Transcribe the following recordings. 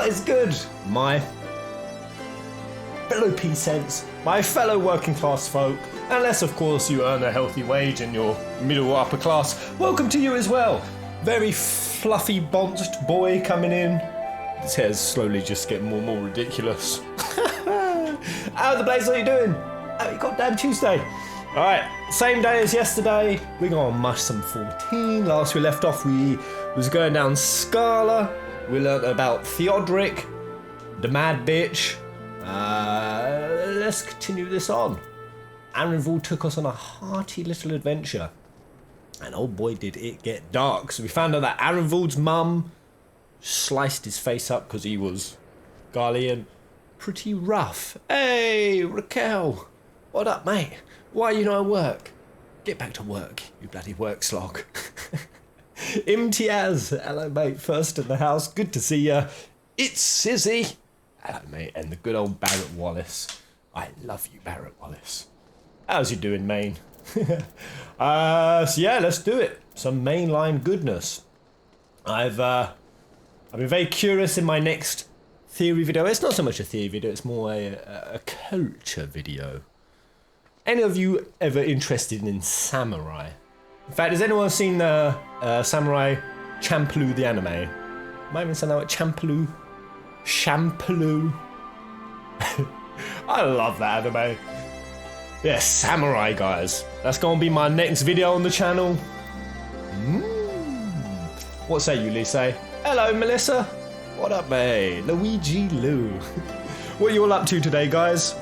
is good, my fellow Peasants, my fellow working class folk, unless of course you earn a healthy wage and you're middle or upper class. Welcome to you as well. Very fluffy bonced boy coming in. His hair's slowly just getting more and more ridiculous. How the Blaze are you doing? Happy goddamn Tuesday. Alright, same day as yesterday. We're going to mush some 14. Last we left off, we was going down Scala. We learnt about Theodoric, the mad bitch. Let's continue this on. Arenvald took us on a hearty little adventure. And oh boy did it get dark. So we found out that Arenvald's mum sliced his face up because he was Garlean. Pretty rough. Hey, Raquel. What up, mate? Why are you not at work? Get back to work, you bloody work slog. Imtiaz. Hello, mate. First in the house. Good to see ya. It's Sizzy. Hello, mate. And the good old Barrett Wallace. I love you, Barrett Wallace. How's you doing, Maine? So yeah, let's do it. Some mainline goodness. I've been very curious in my next theory video. It's not so much a theory video, it's more a culture video. Any of you ever interested in samurai? In fact, has anyone seen Samurai Champloo the anime? Might even sound like Champloo. Champloo. I love that anime. Yeah, samurai guys. That's gonna be my next video on the channel. What say you, Lisa? Hello, Melissa. What up, mate? Luigi Lou. What are you all up to today, guys?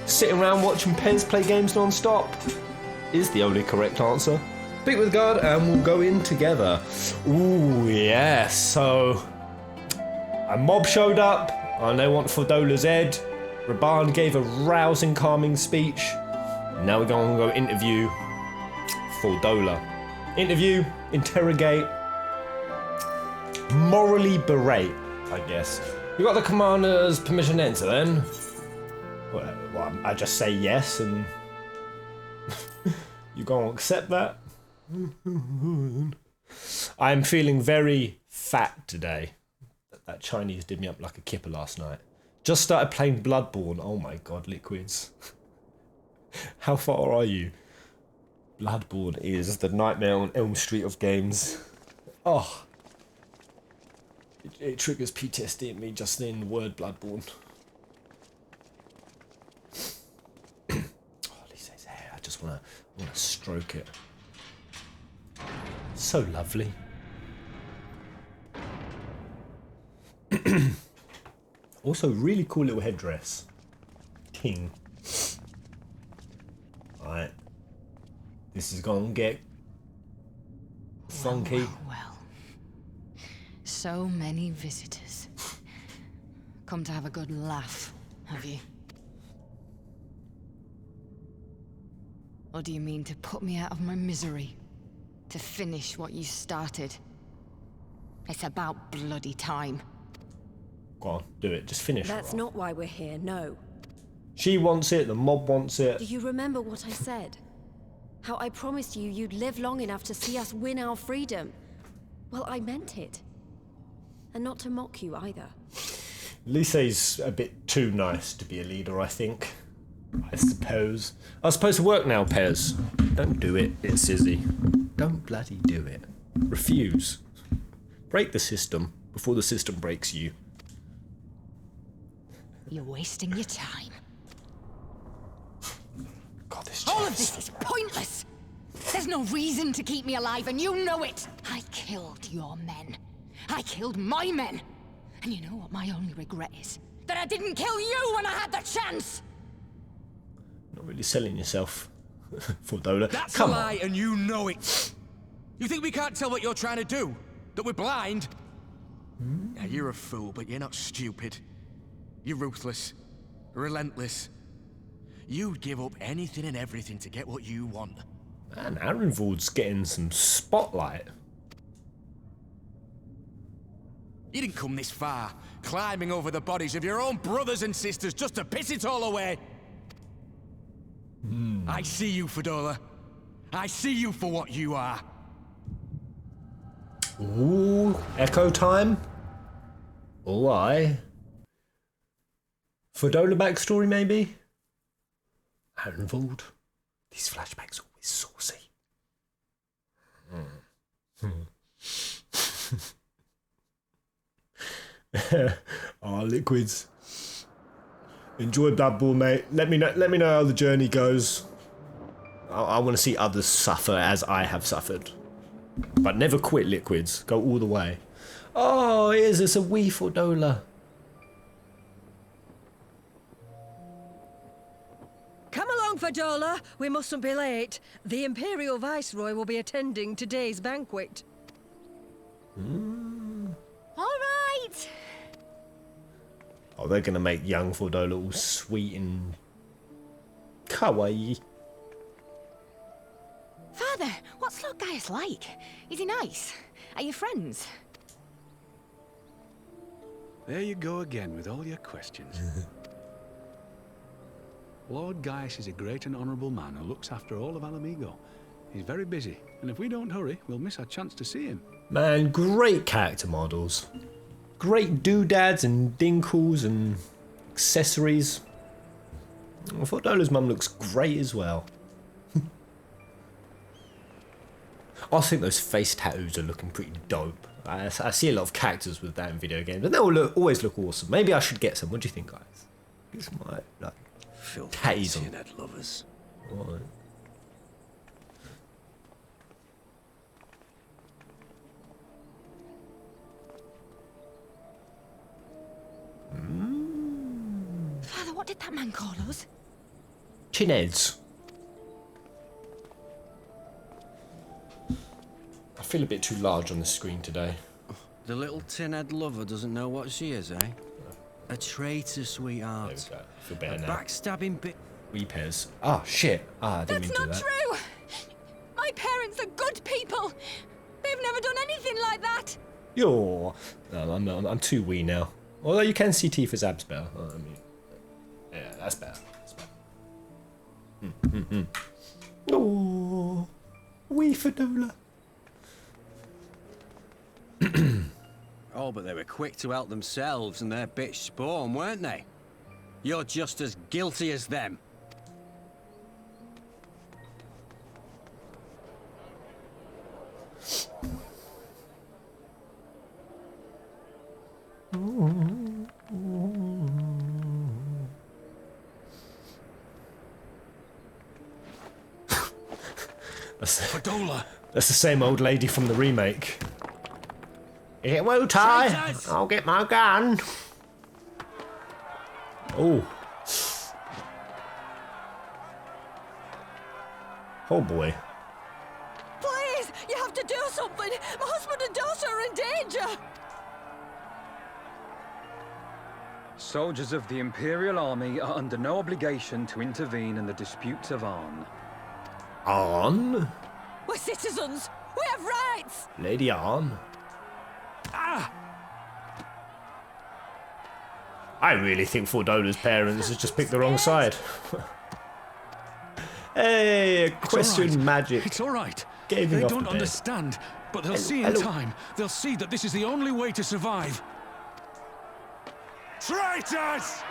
Sitting around watching Pez play games non-stop is the only correct answer. Speak with God and we'll go in together. Ooh, yeah. So a mob showed up and they want Fodola's head. Raban gave a rousing, calming speech. Now we're going to go interview Fodola. Interview, interrogate, morally berate, I guess. You got the commander's permission to enter then? Well, I just say yes and you gonna accept that? I'm feeling very fat today. That Chinese did me up like a kipper last night. Just started playing Bloodborne. Oh my god, liquids. How far are you? Bloodborne is the Nightmare on Elm Street of games. Oh. It triggers PTSD in me just in the word Bloodborne. Oh, Lisa's hair. I just wanna stroke it. So lovely. Also, really cool little headdress. King. Alright. This is gonna get funky. Well. So many visitors. Come to have a good laugh, have you? Or do you mean to put me out of my misery? To finish what you started? It's about bloody time. Go on, do it. Just finish. That's not why we're here, no. She wants it, the mob wants it. Do you remember what I said? How I promised you you'd live long enough to see us win our freedom? Well, I meant it. And not to mock you either. Lisa's a bit too nice to be a leader, I think. I suppose. I was supposed to work now, Pez. Don't do it, it's Sizzy. Don't bloody do it. Refuse. Break the system before the system breaks you. You're wasting your time. God, this All of this is pointless. There's no reason to keep me alive, and you know it. I killed your men. I killed my men. And you know what my only regret is? That I didn't kill you when I had the chance. Not really selling yourself, Fodola. That's Come a lie, on. and you know it. You think we can't tell what you're trying to do? That we're blind? Yeah, you're a fool, but you're not stupid. You're ruthless, relentless. You'd give up anything and everything to get what you want. Man, Arenvald's getting some spotlight. You didn't come this far, climbing over the bodies of your own brothers and sisters just to piss it all away. I see you, Fodola. I see you for what you are. Ooh, echo time. Oh, aye. Fordola backstory, maybe? Ironvold. These flashbacks are always saucy. Oh, liquids. Enjoy Blood Bowl, mate. Let me know how the journey goes. I want to see others suffer as I have suffered. But never quit, liquids. Go all the way. Oh, is this a wee Fordola? Come along, Fordola. We mustn't be late. The Imperial Viceroy will be attending today's banquet. All right. Oh, they're going to make young Fordola all sweet and kawaii. Father, what's Lord Gaius like? Is he nice? Are you friends? There you go again with all your questions. Lord Gaius is a great and honourable man who looks after all of Alamigo. He's very busy, and if we don't hurry, we'll miss our chance to see him. Man, great character models. Great doodads and dinkles and accessories. I thought Dola's mum looks great as well. I think those face tattoos are looking pretty dope. I see a lot of characters with that in video games, and they always look awesome. Maybe I should get some. What do you think, guys? Get some like tatties on. That lovers. Right. Father, what did that man call us? Chinheads. I feel a bit too large on the screen today. The little tin-head lover doesn't know what she is, eh? A traitor, sweetheart. There we go. I feel better A now. backstabbing bit. Wee pairs. Ah, shit. I didn't That's mean to do not that. true! My parents are good people! They've never done anything like that! Yo, no, I'm too wee now. Although you can see Tifa's abs better. I mean, yeah, that's better. That's better. Oh, wee Fordola. Oh, but they were quick to help themselves and their bitch spawn, weren't they? You're just as guilty as them. Fordola! That's the same old lady from the remake. It will tie. Traitors! I'll get my gun. Oh. Oh boy. Please, you have to do something. My husband and daughter are in danger. Soldiers of the Imperial Army are under no obligation to intervene in the disputes of Arn. Arn? We're citizens. We have rights. Lady Arn? Ah! I really think Fordola's parents has just picked the wrong side. Hey, question It's all right. magic. It's all right. Gaming They off don't the bed. understand, but they'll see in hello. time. They'll see that this is the only way to survive. Traitors!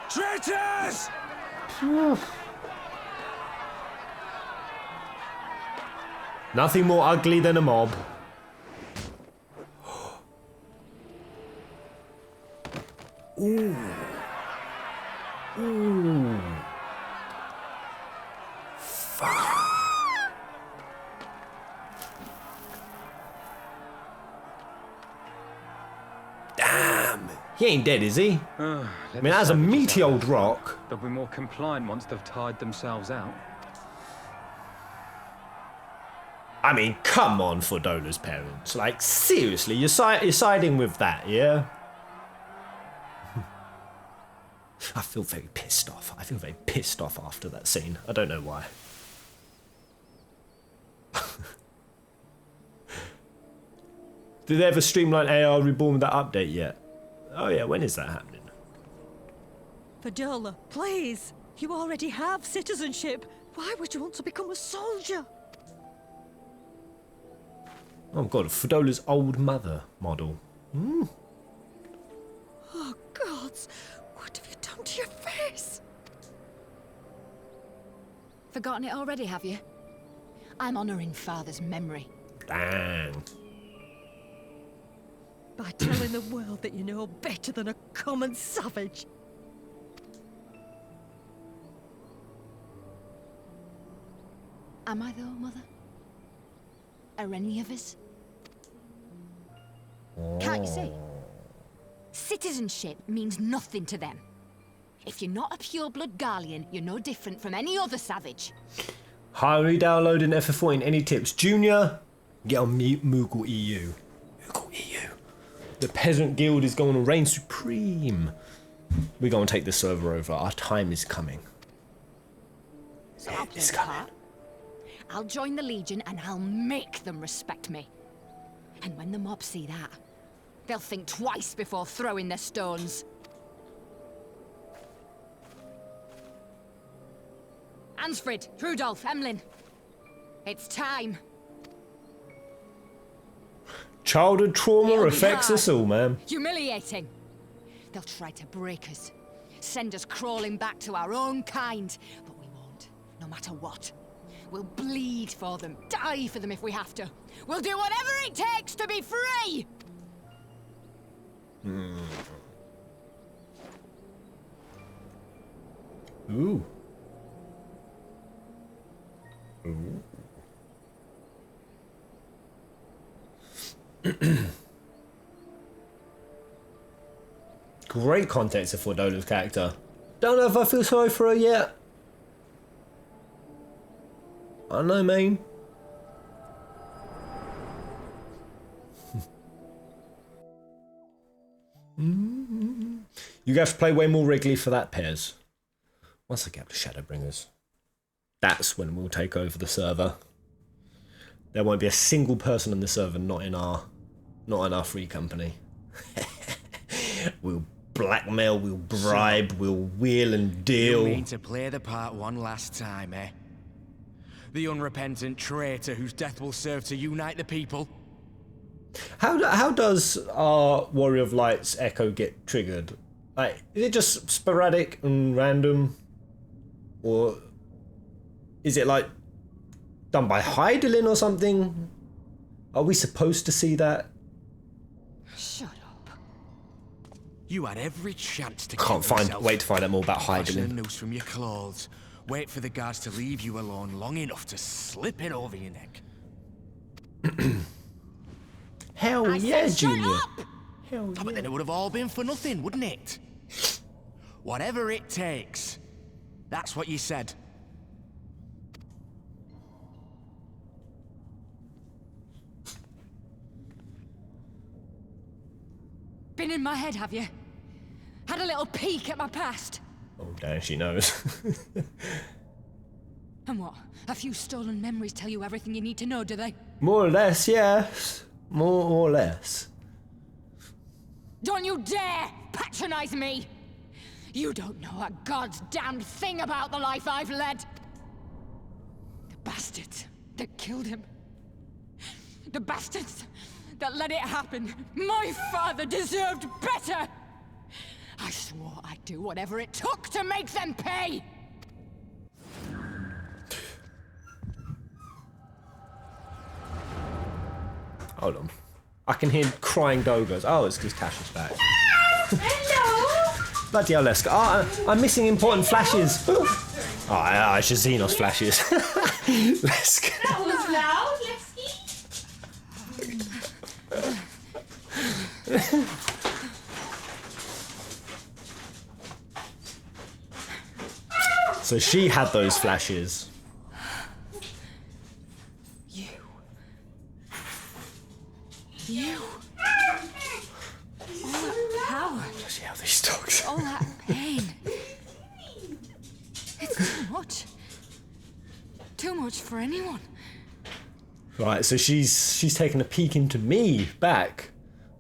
Traitors! Nothing more ugly than a mob. Ooh. Ooh. Damn. He ain't dead, is he? I mean, that's a meaty old rock. They'll be more compliant once they've tired themselves out. I mean, come on, Fordola's parents. Like, seriously, you're siding with that, yeah? I feel very pissed off. I feel very pissed off after that scene. I don't know why. Did they ever streamline AR Reborn with that update yet? Oh yeah, when is that happening? Fordola, please. You already have citizenship. Why would you want to become a soldier? Oh god, Fedola's old mother model. Oh, gods! What have you done to your face? Forgotten it already, have you? I'm honouring Father's memory. Dang. By telling the world that you know better than a common savage. Am I though, Mother? Are any of us? Can't you see? Citizenship means nothing to them. If you're not a pure-blood Garlean, you're no different from any other savage. Highly downloading FF14. Any tips? Junior, get on Moogle EU. Moogle EU. The Peasant Guild is going to reign supreme. We're going to take the server over. Our time is coming. So I'll play the part. I'll join the Legion and I'll make them respect me. And when the mob see that, they'll think twice before throwing their stones. Ansfrid, Rudolph, Emlyn. It's time. Childhood trauma It'll be affects hard, us all, man. Humiliating. They'll try to break us. Send us crawling back to our own kind. But we won't, no matter what. We'll bleed for them, die for them if we have to. We'll do whatever it takes to be free! Ooh. Ooh. Great context for Fedola's character. Don't know if I feel sorry for her yet. I don't know, man. You have to play way more regularly for that, Pairs. Once I get up to Shadowbringers, that's when we'll take over the server. There won't be a single person on the server not in our free company. We'll blackmail, we'll bribe, we'll wheel and deal. You mean to play the part one last time, eh? The unrepentant traitor whose death will serve to unite the people? How does our Warrior of Light's echo get triggered? Like, is it just sporadic and random? Or is it like done by Heidelin or something? Are we supposed to see that? Shut up. You had every chance to Wait to find out more about Fasten a Heidelin. noose from your clothes. Wait for the guards to leave you alone long enough to slip it over your neck. Hell I yeah, said, Junior. shut up! Hell But yeah. then it would have all been for nothing, wouldn't it? Whatever it takes. That's what you said. Been in my head, have you? Had a little peek at my past? Oh, damn, she knows. And what? A few stolen memories tell you everything you need to know, do they? More or less, yes. More or less. Don't you dare patronize me! You don't know a god's damned thing about the life I've led! The bastards that killed him. The bastards that let it happen. My father deserved better! I swore I'd do whatever it took to make them pay! Hold on. I can hear crying dogos. Oh, it's because Tash is back. Hello! Bloody hell, let's go. Oh, I'm missing important flashes. Oh, I should see those flashes. Let's go. That was loud. Let's eat. So she had those flashes. You. All that power. See how these dogs. All that pain. It's too much. Too much for anyone. Right, so she's taking a peek into me back.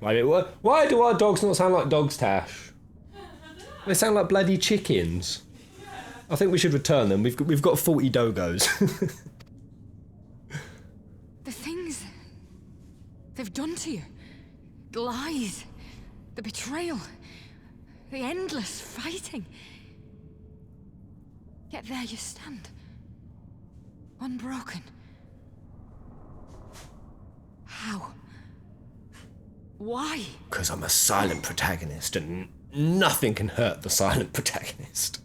Like, why do our dogs not sound like dogs, Tash? They sound like bloody chickens. I think we should return them. We've got 40 dogos. The things we've done to you. The lies, the betrayal, the endless fighting. Yet there you stand, unbroken. How? Why? Because I'm a silent protagonist, and nothing can hurt the silent protagonist.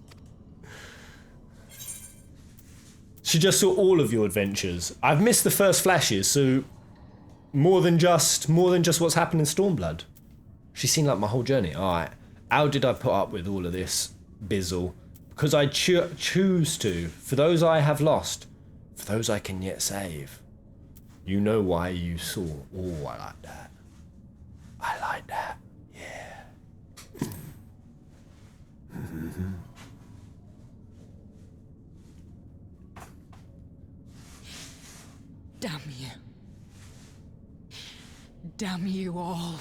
She just saw all of your adventures. I've missed the first flashes, so more than just what's happened in Stormblood. She's seen like my whole journey. Alright, how did I put up with all of this bizzle? Because I choose to. For those I have lost, for those I can yet save. You know why you saw. Oh, I like that. I like that. Yeah. Damn you. Damn you all.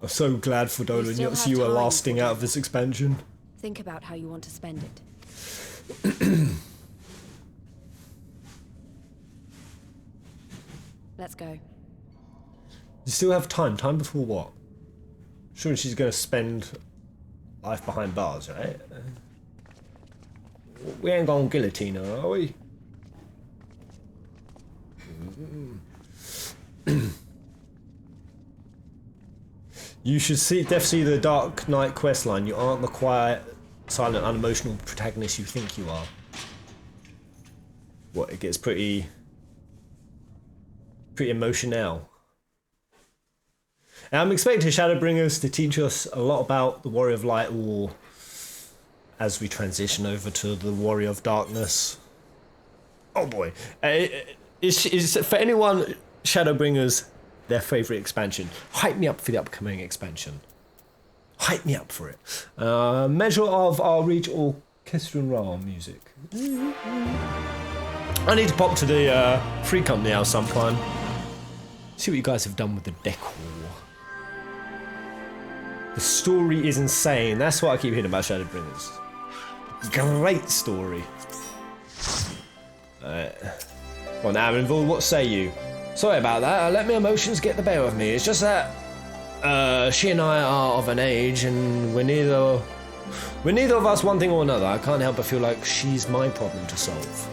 I'm so glad for Dolan We still Yotsu have you are time, lasting out of this expansion. Think about how you want to spend it. Let's go. You still have time. Time before what? Surely she's going to spend life behind bars, right? We ain't going to guillotine her, are we? You should definitely see the Dark Knight questline. You aren't the quiet, silent, unemotional protagonist you think you are. What, it gets pretty emotional. And I'm expecting Shadowbringers to teach us a lot about the Warrior of Light War as we transition over to the Warrior of Darkness. Oh boy. Is for anyone, Shadowbringers their favourite expansion? Hype me up for the upcoming expansion. Hype me up for it. Measure of our Reach Orchestral music. I need to pop to the Free Company house sometime. See what you guys have done with the decor. The story is insane. That's what I keep hearing about Shadowbringers. Great story. Well, now, Aaronville, what say you? Sorry about that. I let my emotions get the better of me. It's just that she and I are of an age, and we're neither of us one thing or another. I can't help but feel like she's my problem to solve.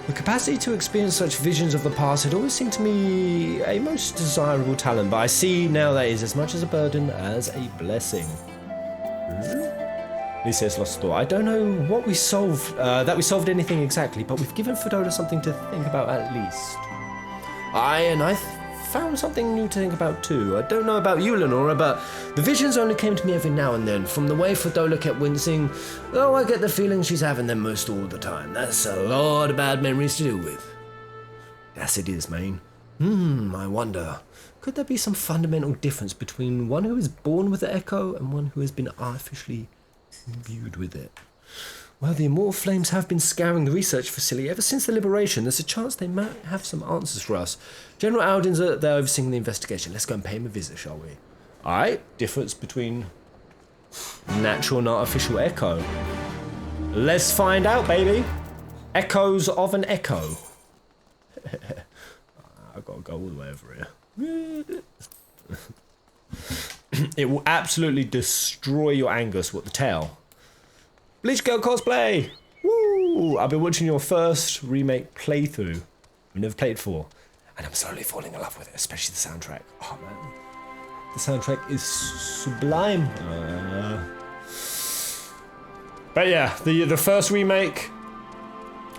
The capacity to experience such visions of the past had always seemed to me a most desirable talent, but I see now that it is as much as a burden as a blessing. Lisa has lost thought. I don't know what we solved, that we solved anything exactly, but we've given Fedora something to think about at least. I found something new to think about too. I don't know about you, Lenora, but the visions only came to me every now and then. From the way Fedora kept wincing, though I get the feeling she's having them most all the time. That's a lot of bad memories to deal with. Yes, it is, man. I wonder, could there be some fundamental difference between one who is born with the Echo and one who has been artificially imbued with it? Well, the Immortal Flames have been scouring the research facility ever since the liberation. There's a chance they might have some answers for us. General Aldin's there overseeing the investigation. Let's go and pay him a visit, shall we? Alright, difference between natural and artificial echo. Let's find out, baby. Echoes of an echo. I've got to go all the way over here. It will absolutely destroy your Angus, what the tail. Bleach Girl cosplay! Woo! I've been watching your first remake playthrough. I've never played before. And I'm slowly falling in love with it, especially the soundtrack. Oh man. The soundtrack is sublime. But yeah, the first remake,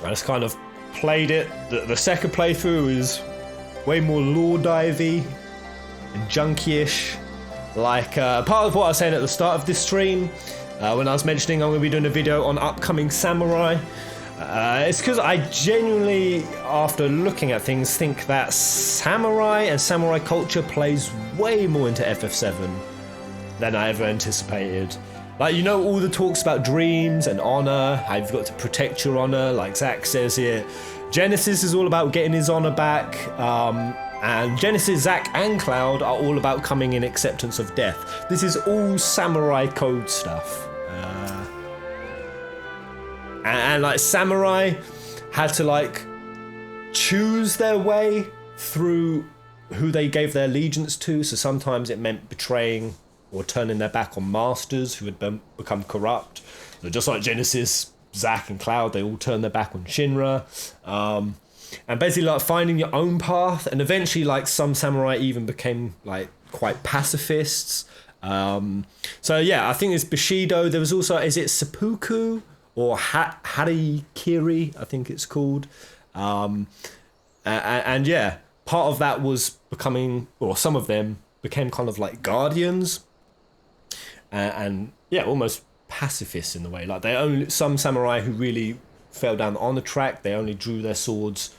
I just kind of played it. The second playthrough is way more lore divey and junky-ish. Like part of what I was saying at the start of this stream, when I was mentioning I'm going to be doing a video on upcoming samurai, it's because I genuinely, after looking at things, think that samurai and samurai culture plays way more into FF7 than I ever anticipated. Like, you know, all the talks about dreams and honor, how you've got to protect your honor, like Zack says here. Genesis is all about getting his honor back, and Genesis, Zack, and Cloud are all about coming in acceptance of death. This is all samurai code stuff. And like samurai had to like choose their way through who they gave their allegiance to. So sometimes it meant betraying or turning their back on masters who had become corrupt. So just like Genesis, Zack and Cloud, they all turned their back on Shinra. And basically like finding your own path. And eventually like some samurai even became like quite pacifists. So yeah, I think it's Bushido. There was also, is it seppuku or harikiri, I think it's called. And yeah, part of that was becoming, or some of them became kind of like guardians. And yeah, almost pacifists in the way. Like some samurai who really fell down the honor track, they only drew their swords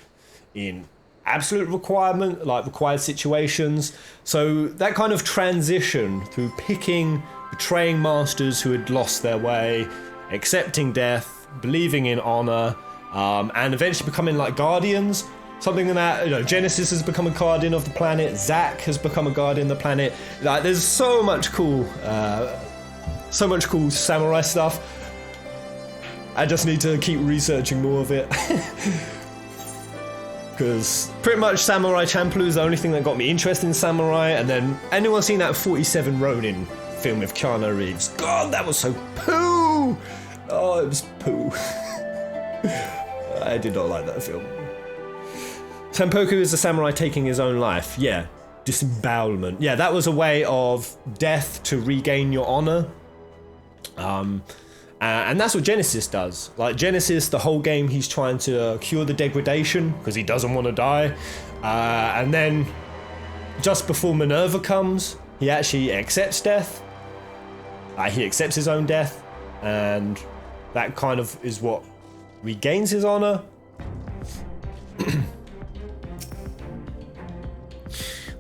in absolute required situations. So that kind of transition through betraying masters who had lost their way, accepting death, believing in honor, and eventually becoming like guardians. Something that, you know, Genesis has become a guardian of the planet, Zack has become a guardian of the planet. Like, there's so much cool samurai stuff. I just need to keep researching more of it. Because pretty much Samurai Champloo is the only thing that got me interested in samurai. And then, anyone seen that 47 Ronin film with Keanu Reeves? God, that was so poo! Oh, it was poo. I did not like that film. Senpoku is a samurai taking his own life. Yeah, disembowelment. Yeah, that was a way of death to regain your honor. And that's what Genesis does. Like Genesis, the whole game, he's trying to cure the degradation because he doesn't want to die. And then just before Minerva comes, he actually accepts death. He accepts his own death. And that kind of is what regains his honor.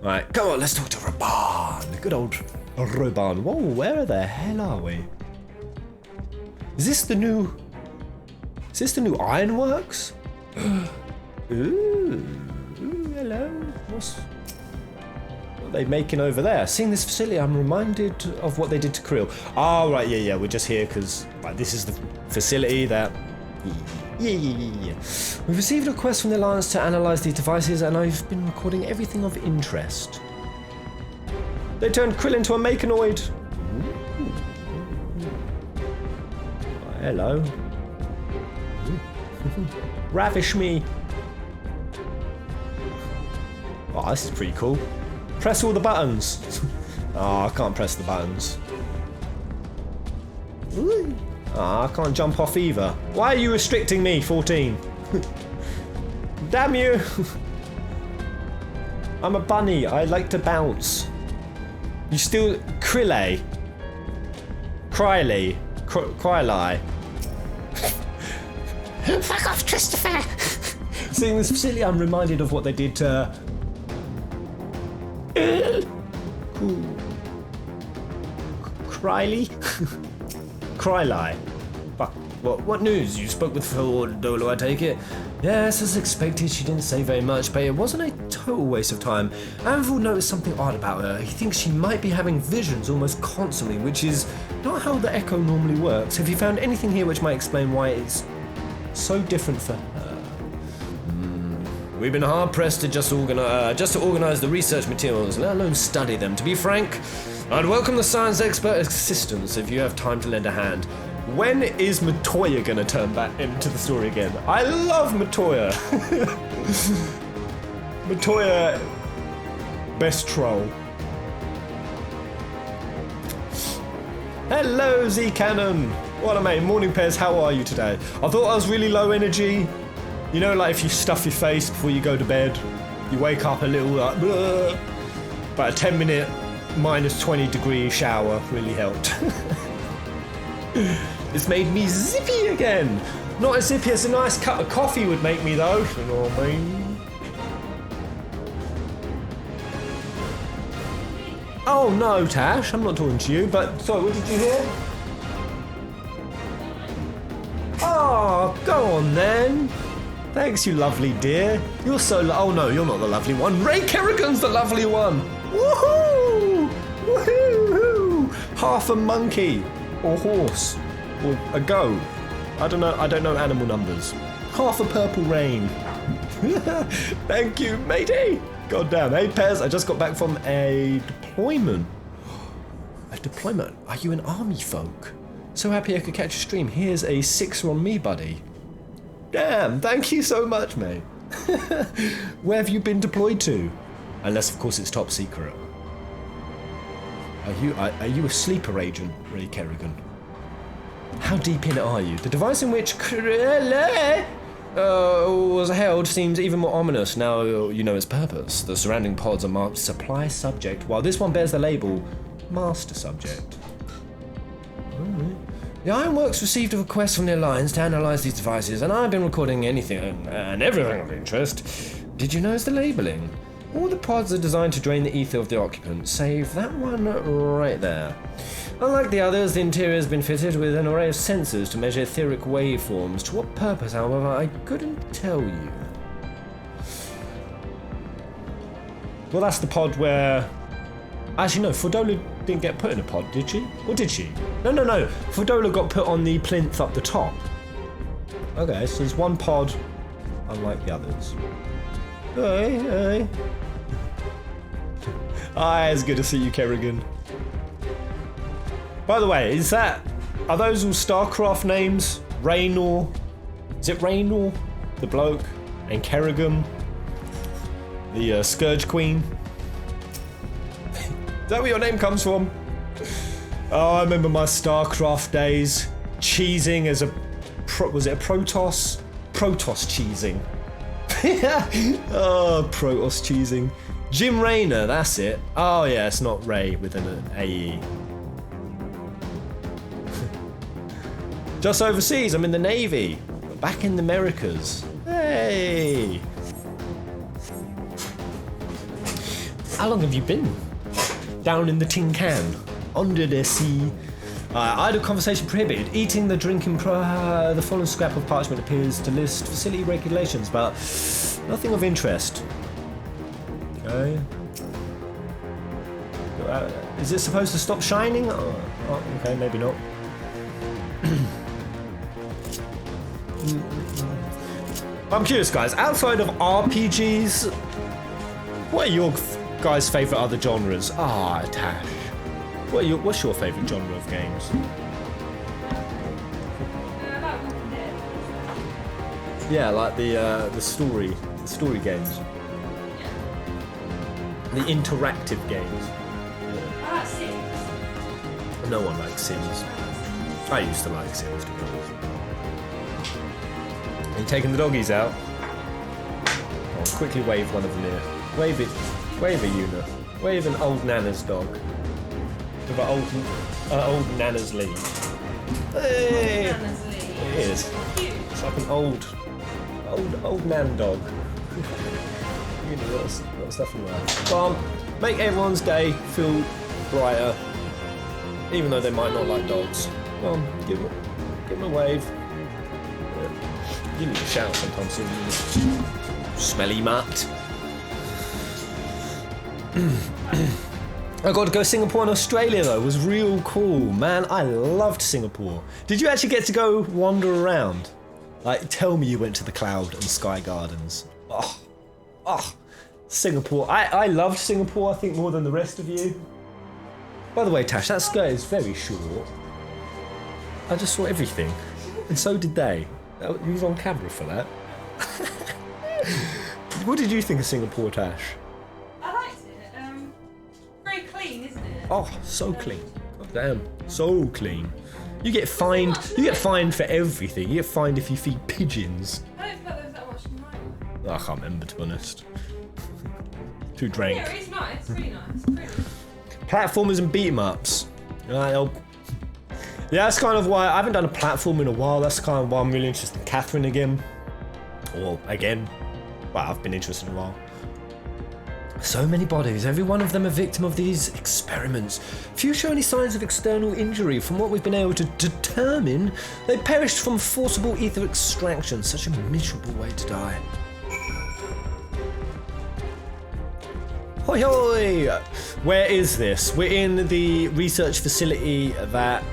Right, come on, let's talk to Raban. The good old Raban. Whoa, where the hell are we? Is this the new ironworks? Ooh, hello. What are they making over there? Seeing this facility, I'm reminded of what they did to Krill. Oh, right, yeah, we're just here because this is the facility that... Yeah. We've received a request from the Alliance to analyze these devices, and I've been recording everything of interest. They turned Krill into a mechanoid. Hello. Ravish me. Oh, this is pretty cool. Press all the buttons. Oh, I can't press the buttons. Oh, I can't jump off either. Why are you restricting me, 14? Damn you. I'm a bunny. I like to bounce. You still... Krillay. Krylie. Krylie. Fuck off, Christopher! Seeing this facility, I'm reminded of what they did to... Krylie? Krylie. Fuck. What news? You spoke with Dolo, I take it? Yes, as expected, she didn't say very much, but it wasn't a total waste of time. Anvil noticed something odd about her. He thinks she might be having visions almost constantly, which is not how the Echo normally works. Have you found anything here which might explain why it's so different for her? We've been hard-pressed to just to organize the research materials, let alone study them. To be frank, I'd welcome the science expert assistance if you have time to lend a hand. When is Matoya gonna turn back into the story again? I love Matoya. Matoya, best troll. Hello, Z Cannon. What a mate. Morning Pairs, how are you today? I thought I was really low energy. You know, like if you stuff your face before you go to bed, you wake up a little like, bleh. But a 10-minute minus 20 degree shower really helped. It's made me zippy again. Not as zippy as a nice cup of coffee would make me though. You know what I mean? Oh no, Tash, I'm not talking to you, but sorry, what did you hear? Oh, go on then. Thanks, you lovely dear. You're so oh no, you're not the lovely one. Ray Kerrigan's the lovely one. Woohoo! Woohoo! Half a monkey or horse. Or a goat. I don't know animal numbers. Half a purple rain. Thank you, matey. God damn. Hey, Pez, I just got back from a deployment. A deployment? Are you an army folk? So happy I could catch a stream. Here's a 6er on me, buddy. Damn, thank you so much, mate. Where have you been deployed to? Unless, of course, it's top secret. Are you a sleeper agent, Ray Kerrigan? How deep in it are you? The device in which was held seems even more ominous now you know its purpose. The surrounding pods are marked supply subject, while this one bears the label master subject. The Ironworks received a request from their lines to analyze these devices, and I've been recording anything and everything of interest. Did you notice the labeling? All the pods are designed to drain the ether of the occupant, save that one right there. Unlike the others, the interior has been fitted with an array of sensors to measure etheric waveforms. To what purpose, however, I couldn't tell you. Well, that's the pod where... Actually, no, Fordola didn't get put in a pod, did she? Or did she? No. Fordola got put on the plinth up the top. Okay, so there's one pod, unlike the others. Hey. Hi, it's good to see you, Kerrigan. By the way, are those all StarCraft names? Raynor? Is it Raynor, the bloke? And Kerrigan, the Scourge Queen? Is that where your name comes from? Oh, I remember my StarCraft days. Cheesing as a... was it a Protoss? Protoss cheesing. Oh, Protoss cheesing. Jim Raynor, that's it. Oh yeah, it's not Ray with an AE. Just overseas, I'm in the Navy. Back in the Americas. Hey! How long have you been? Down in the tin can. Under the sea. Idle conversation prohibited. Eating the drinking the following scrap of parchment appears to list facility regulations, but nothing of interest. Okay. Is it supposed to stop shining? Oh, okay, maybe not. I'm curious, guys. Outside of RPGs, what are your guys' favourite other genres? Tash. What's your favourite genre of games? Yeah, like the story games. The interactive games. I like Sims. No one likes Sims. I used to like Sims, to be honest. Are you taking the doggies out? I'll quickly wave one of them here. Wave it. Wave a Una. Wave an old Nana's dog. With an old Nana's lead. Hey! Nana's lead. It is. Cute. It's like an old Nan dog. You know, little stuff in there. Come on, make everyone's day feel brighter. Even though they might not like dogs. Come on, give them a wave. You need to shout sometimes soon. Smelly mutt. I got to go Singapore and Australia though. It was real cool, man. I loved Singapore. Did you actually get to go wander around? Like, tell me you went to the Cloud and Sky Gardens. Oh, Singapore. I loved Singapore, I think, more than the rest of you. By the way, Tash, that skirt is very short. I just saw everything. And so did they. You was on camera for that. What did you think of Singapore, Tash? I liked it. Very clean, isn't it? Oh, so clean. God damn. So clean. You get fined. You get fined for everything. You get fined if you feed pigeons. I don't feel like there was that much night. I can't remember, to be honest. Too drank. Yeah, it's nice. It's really nice. Pretty nice. Platformers and beat 'em ups. Yeah, that's kind of why I haven't done a platform in a while. That's kind of why I'm really interested in Catherine again. Or again. Well, I've been interested in a while. So many bodies, every one of them a victim of these experiments. Few show any signs of external injury. From what we've been able to determine, they perished from forcible ether extraction. Such a miserable way to die. Hoi hoi! Where is this? We're in the research facility that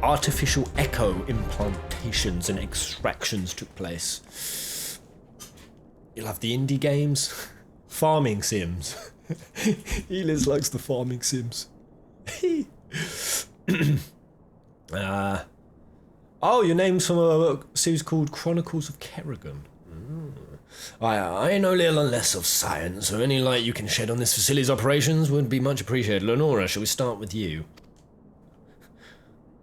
artificial echo implantations and extractions took place. You love the indie games? Farming sims. Elias likes the farming sims. Oh, your name's from a series called Chronicles of Kerrigan. I know little and less of science, so any light you can shed on this facility's operations would be much appreciated. Lenora, shall we start with you?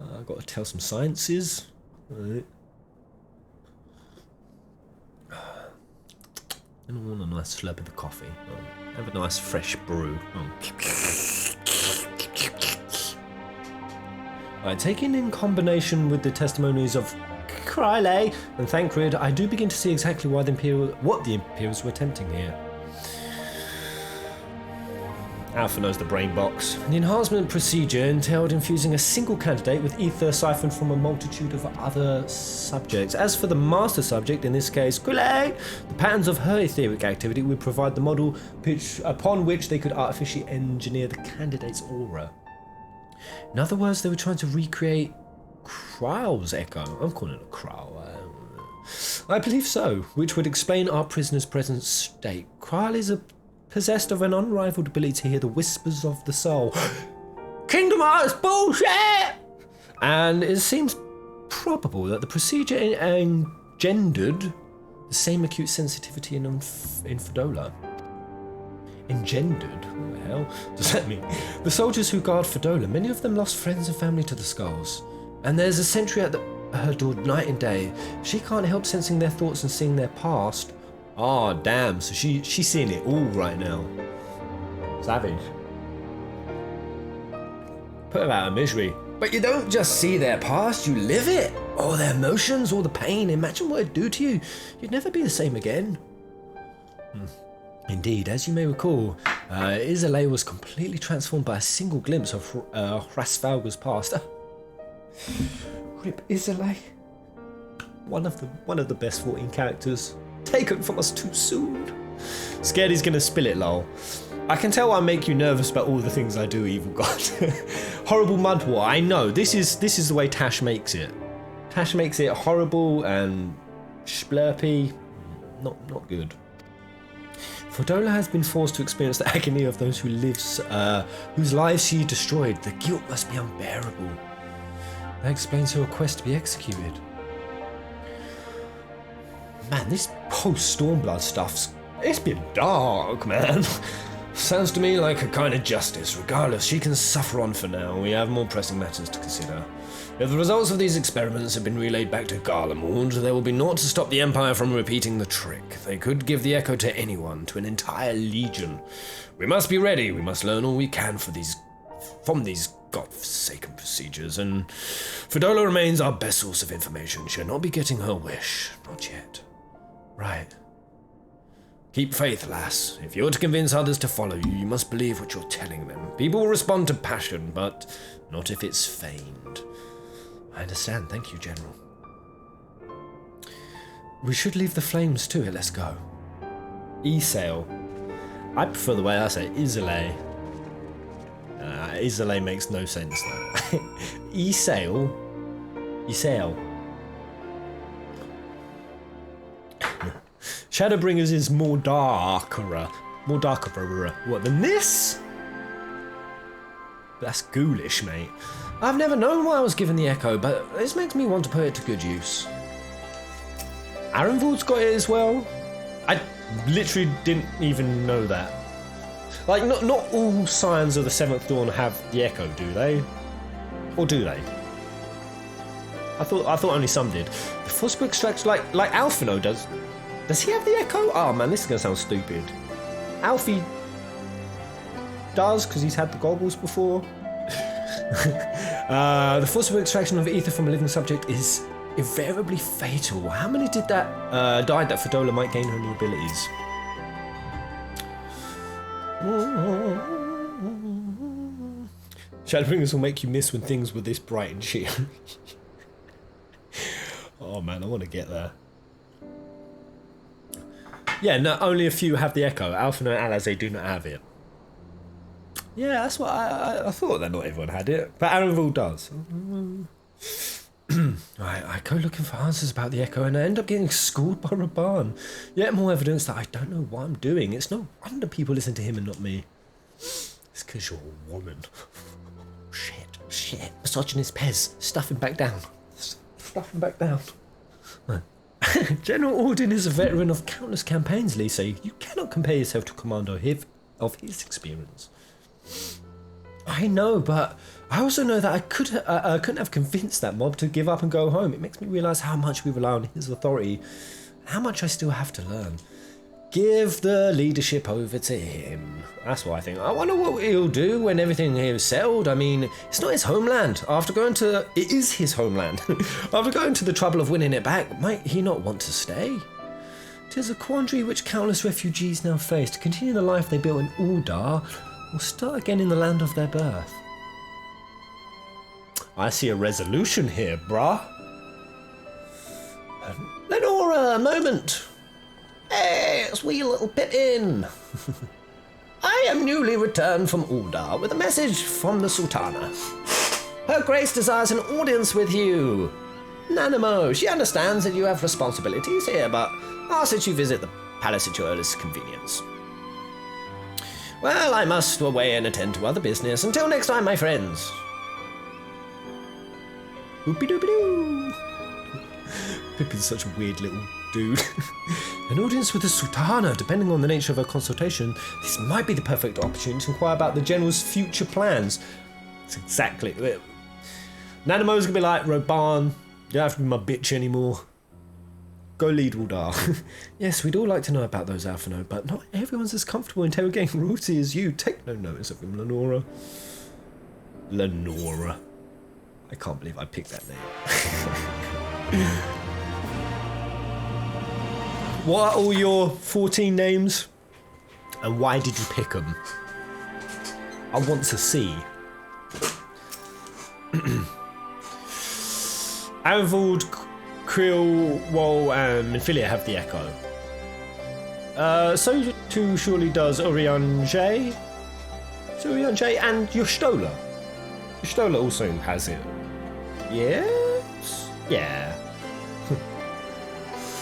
I've got to tell some sciences. Right. I want a nice slurp of the coffee. Have a nice fresh brew. Right, taken in combination with the testimonies of Cryle and Thancred, I do begin to see exactly why what the Imperials were attempting here. Alpha knows the brain box. The enhancement procedure entailed infusing a single candidate with ether siphoned from a multitude of other subjects. As for the master subject, in this case, Cryle, the patterns of her etheric activity would provide the model upon which they could artificially engineer the candidate's aura. In other words, they were trying to recreate Kryle's echo. I'm calling it a Kryle. I believe so, which would explain our prisoner's present state. Kryle is possessed of an unrivaled ability to hear the whispers of the soul. Kingdom Hearts bullshit! And it seems probable that the procedure engendered the same acute sensitivity in Fedola. Engendered? What the hell does that mean? The soldiers who guard Fedola, many of them lost friends and family to the skulls. And there's a sentry at her door night and day. She can't help sensing their thoughts and seeing their past. Ah, damn, so she's seeing it all right now. Savage. Put her out of misery. But you don't just see their past, you live it. All their emotions, all the pain. Imagine what it'd do to you. You'd never be the same again. Indeed, as you may recall, Isolé was completely transformed by a single glimpse of Hrasvalga's past. Rip Isolé. One of the best 14 characters. Taken from us too soon. Scared he's gonna spill it, lol. I can tell I make you nervous about all the things I do, Evil God. Horrible mud war. I know. This is the way Tash makes it. Tash makes it horrible and splurpy. Not good. Fedola has been forced to experience the agony of those whose lives she destroyed. The guilt must be unbearable. That explains her request to be executed. Man, this post-Stormblood it's been dark, man. Sounds to me like a kind of justice. Regardless, she can suffer on for now. We have more pressing matters to consider. If the results of these experiments have been relayed back to Garlemald, there will be naught to stop the Empire from repeating the trick. They could give the echo to anyone, to an entire legion. We must be ready. We must learn all we can from these godforsaken procedures, and Fedola remains our best source of information. She'll not be getting her wish. Not yet. Right. Keep faith, lass. If you're to convince others to follow you, you must believe what you're telling them. People will respond to passion, but not if it's feigned. I understand. Thank you, General. We should leave the flames to it. Let's go. E-sail. I prefer the way I say Isolé. Isolé makes no sense though. E-sail. E-sail. Shadowbringers is more darker. What than this? That's ghoulish, mate. I've never known why I was given the echo, but this makes me want to put it to good use. Arenvald's got it as well. I literally didn't even know that. Like, not all Scions of the Seventh Dawn have the echo, do they? Or do they? I thought only some did. The Forcible Extraction, like Alphino does. Does he have the echo? Oh man, this is gonna sound stupid. Alfie does, because he's had the goggles before. The forcible extraction of ether from a living subject is invariably fatal. How many died that Fedola might gain her new abilities? Shadowbringers will make you miss when things were this bright and cheery. Oh man, I want to get there. Yeah, no, only a few have the echo. Alphino and Alazay do not have it. Yeah, that's what I thought that not everyone had it, but Arenvald does. I go looking for answers about the Echo and I end up getting schooled by Raban. Yet more evidence that I don't know what I'm doing. It's no wonder people listen to him and not me. It's because you're a woman. Shit. Misogynist Pez. Stuff him back down. General Auden is a veteran of countless campaigns, Lisa. You cannot compare yourself to Commander of his experience. I know, but I also know that I couldn't have convinced that mob to give up and go home. It makes me realise how much we rely on his authority, and how much I still have to learn. Give the leadership over to him. That's what I think. I wonder what he'll do when everything here is settled. I mean, it's not his homeland. It is his homeland. After going to the trouble of winning it back, might he not want to stay? 'Tis a quandary which countless refugees now face, to continue the life they built in Uldar, or start again in the land of their birth. I see a resolution here, brah. Lenora, a moment. Hey, it's wee little Pippin. I am newly returned from Uldar with a message from the Sultana. Her Grace desires an audience with you. Nanamo, she understands that you have responsibilities here, but asks that you visit the palace at your earliest convenience. Well, I must away and attend to other business. Until next time, my friends. Whoopie-doopie-doo. Pippin's such a weird little dude. An audience with the Sultana, depending on the nature of her consultation, this might be the perfect opportunity to inquire about the General's future plans. It's exactly it. Nanamo's gonna be like, Roban, you don't have to be my bitch anymore. Go lead Uldar. Yes, we'd all like to know about those Alphino, but not everyone's as comfortable interrogating royalty as you. Take no notice of him, Lenora. Lenora. I can't believe I picked that name. What are all your 14 names? And why did you pick them? I want to see. Anvald, Krill, Wol, and Minfilia have the Echo. So too surely does Orion J. And Yoshtola. Yoshtola also has it. Yes? Yeah.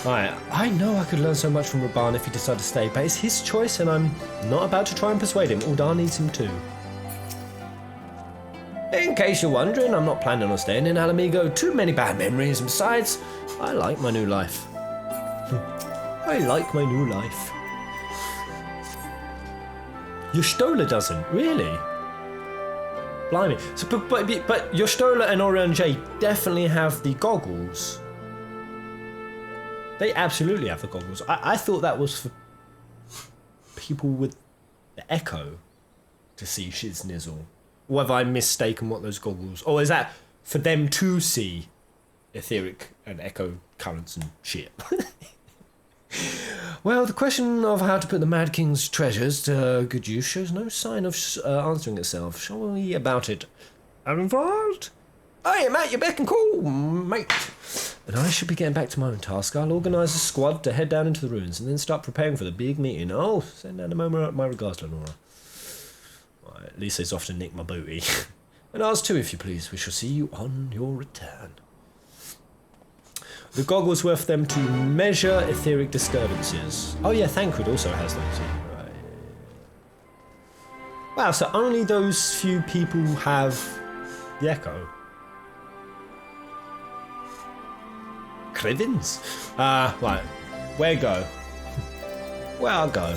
Right, I know I could learn so much from Raban if he decided to stay, but it's his choice and I'm not about to try and persuade him. Uldar needs him too. In case you're wondering, I'm not planning on staying in Alamigo. Too many bad memories, and besides, I like my new life. I like my new life. Yoshtola doesn't, really? Blimey. So, but Yoshtola and Orion J definitely have the goggles. They absolutely have the goggles. I thought that was for people with the Echo to see Shiz Nizzle. Or have I mistaken what those goggles... Or is that for them to see etheric and echo currents and shit? Well, the question of how to put the Mad King's treasures to good use shows no sign of answering itself. Shall we about it? I'm involved? Hey, mate, you're back and cool, mate. And I should be getting back to my own task. I'll organise a squad to head down into the ruins and then start preparing for the big meeting. Oh, send down my regards, Lenora. Right, at least it's off to nick my booty. And ours too, if you please. We shall see you on your return. The goggles were for them to measure etheric disturbances. Oh yeah, Thancred also has those. Right. Wow, so only those few people have the Echo. Crivens? Right. Where go? Where I'll go?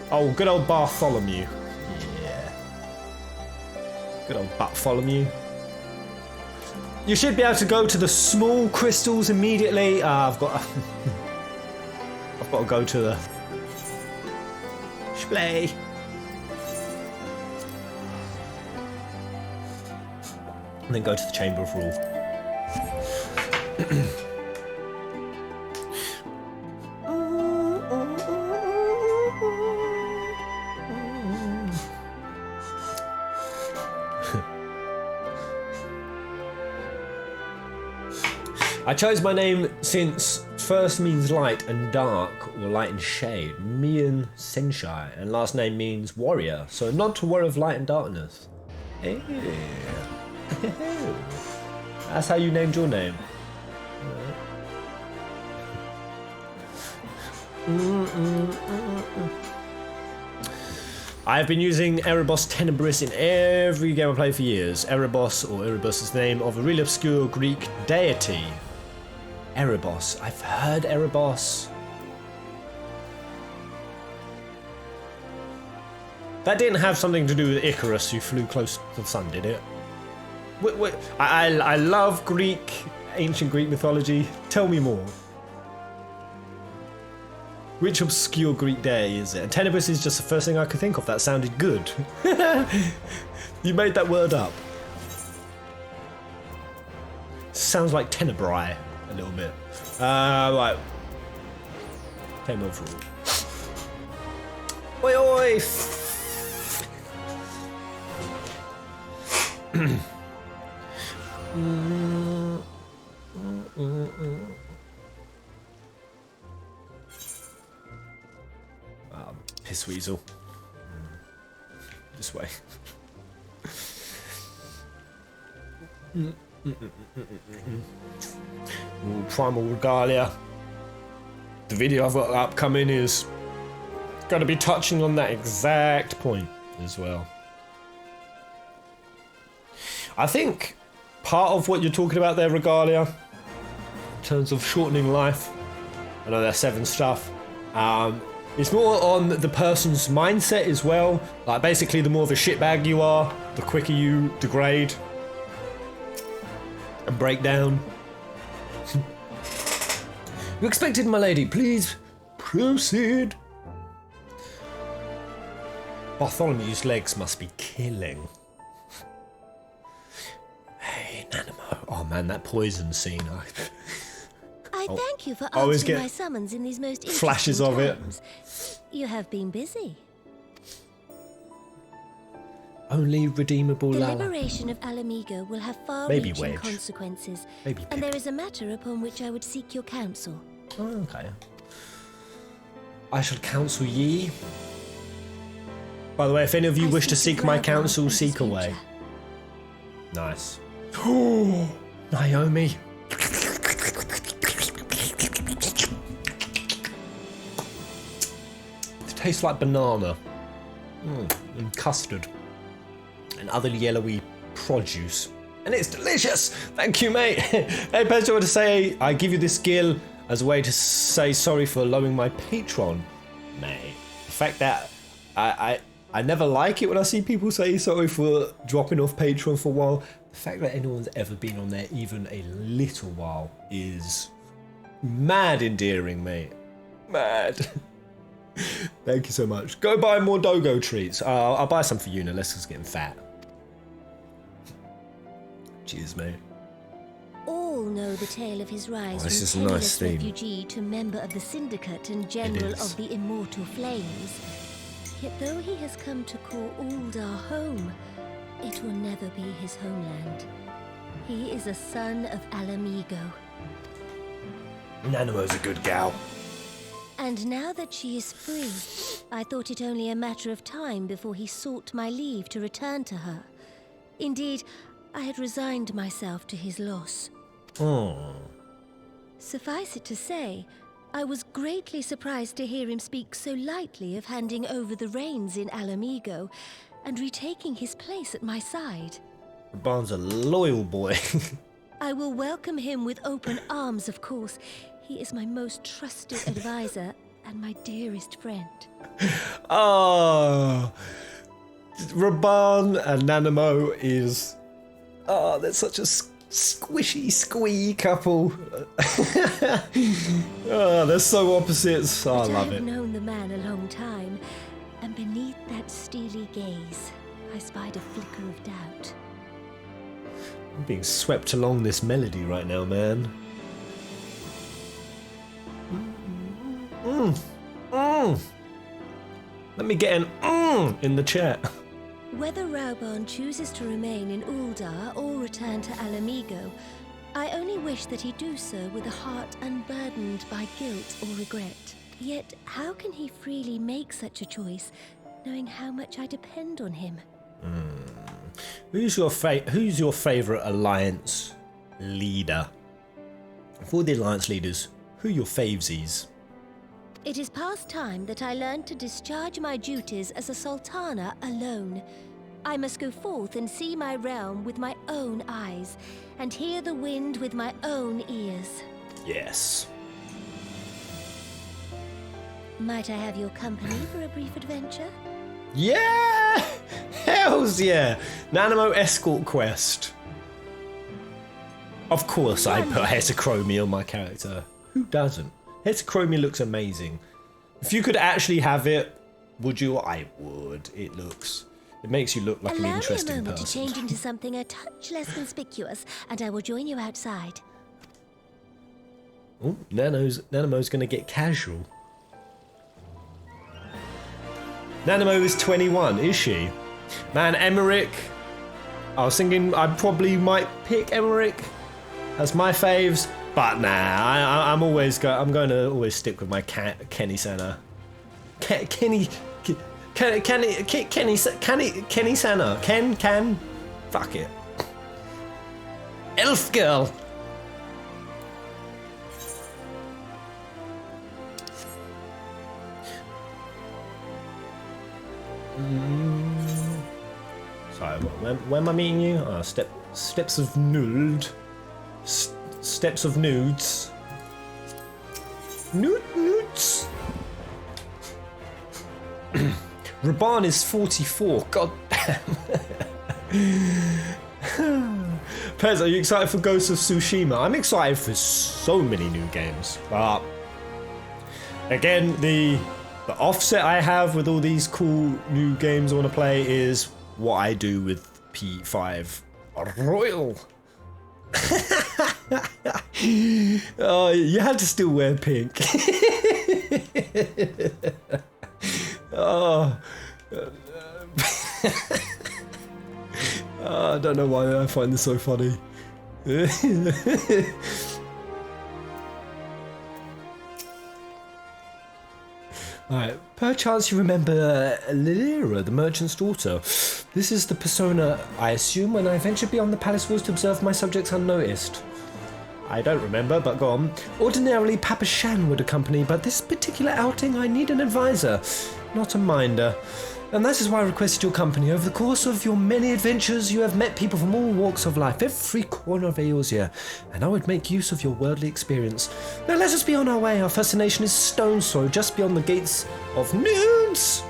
Oh, good old Bartholomew. Yeah. Good old Bartholomew. You should be able to go to the small crystals immediately. I've got to go to the display. And then go to the Chamber of Rule. I chose my name since first means light and dark, or light and shade, Mian Senshai, and last name means warrior, so a nod to warrior of light and darkness. Hey. That's how you named your name. I've been using Erebos Tenebris in every game I played for years. Erebos, or Erebos, is the name of a really obscure Greek deity. Erebos. I've heard Erebos. That didn't have something to do with Icarus, who flew close to the sun, did it? Wait, I love Greek, ancient Greek mythology. Tell me more. Which obscure Greek deity is it? And Tenebris is just the first thing I could think of. That sounded good. You made that word up. Sounds like Tenebrae a little bit. Right. Game overall. Oi oi! Piss weasel. This way. Ooh, Primal Regalia. The video I've got upcoming is going to be touching on that exact point as well. I think part of what you're talking about there, Regalia, in terms of shortening life, I know there's 7 stuff, it's more on the person's mindset as well. Like, basically, the more of a shitbag you are, the quicker you degrade and break down. You expected, my lady. Please proceed. Bartholomew's legs must be killing. Hey, Nanimo. Oh man, that poison scene. I thank you for always answering get my summons in these most flashes of times. You have been busy. Only redeemable The Lala. liberation of Alamigo will have Maybe far-reaching Wedge. consequences, Maybe and there is a matter upon which I would seek your counsel. Oh, okay. I shall counsel ye. By the way, if any of you wish to seek my counsel, seek away. Nice. Oh, Naomi. It tastes like banana. And custard. And other yellowy produce. And it's delicious! Thank you, mate! Hey, Pez, I want to say I give you this skill as a way to say sorry for lowering my Patreon, mate. The fact that I never like it when I see people say sorry for dropping off Patreon for a while. The fact that anyone's ever been on there even a little while is mad endearing, mate. Mad. Thank you so much. Go buy more Dogo treats. I'll buy some for you now. Lester's getting fat. Cheers, mate. All know the tale of his rise this is from a nice penniless theme. refugee to member of the Syndicate and General is. of the Immortal Flames. Yet though he has come to call Uldar home, it will never be his homeland. He is a son of Alamigo. Nanimo's a good gal. And now that she is free, I thought it only a matter of time before he sought my leave to return to her. Indeed, I had resigned myself to his loss. Oh. Suffice it to say, I was greatly surprised to hear him speak so lightly of handing over the reins in Alamigo and retaking his place at my side. Barnes a loyal boy. I will welcome him with open arms, of course. He is my most trusted advisor and my dearest friend. Oh. Raban and Nanimo is... Oh, they're such a squishy, squee couple. Oh, they're so opposites. Oh, I love I it. have known the man a long time, and beneath that steely gaze, I spied a flicker of doubt. I'm being swept along this melody right now, man. Let me get an in the chat. Whether Rauban chooses to remain in Uldar or return to Alamigo, I only wish that he do so with a heart unburdened by guilt or regret. Yet, how can he freely make such a choice, knowing how much I depend on him? Who's your favorite alliance leader. For the Alliance leaders, who are your favesies? It is past time that I learned to discharge my duties as a sultana alone. I must go forth and see my realm with my own eyes, and hear the wind with my own ears. Yes. Might I have your company for a brief adventure? Yeah! Hells yeah! Nanimo escort quest. Of course I put heterochromia on my character. Who doesn't? Heterochromia looks amazing. If you could actually have it, would you? I would. It makes you look like an interesting Allow me a moment to person. change into something a touch less conspicuous, and I will join you outside. Oh, Nanimo's gonna get casual. Nanimo is 21, is she? Man, Emmerich. I was thinking I probably might pick Emmerich as my faves, but nah, I'm going to always stick with my Kenny Senna. Kenny Senna. Ken. Fuck it. Elf girl. Sorry, when am I meeting you? Oh, steps of nude. Steps of nudes. Nudes. Raban is 44. God damn. Pez, are you excited for Ghost of Tsushima? I'm excited for so many new games. But again, the offset I have with all these cool new games I want to play is what I do with P5 Royal. Oh, you had to still wear pink. Oh. I don't know why I find this so funny. Alright, perchance you remember Lilira, the merchant's daughter. This is the persona I assume when I venture beyond the palace walls to observe my subjects unnoticed. I don't remember, but go on. Ordinarily, Papa Shan would accompany, but this particular outing I need an advisor, not a minder. And that is why I requested your company. Over the course of your many adventures, you have met people from all walks of life, every corner of Eorzea, and I would make use of your worldly experience. Now let us be on our way. Our first nation is Stone Throw, just beyond the gates of Nudes.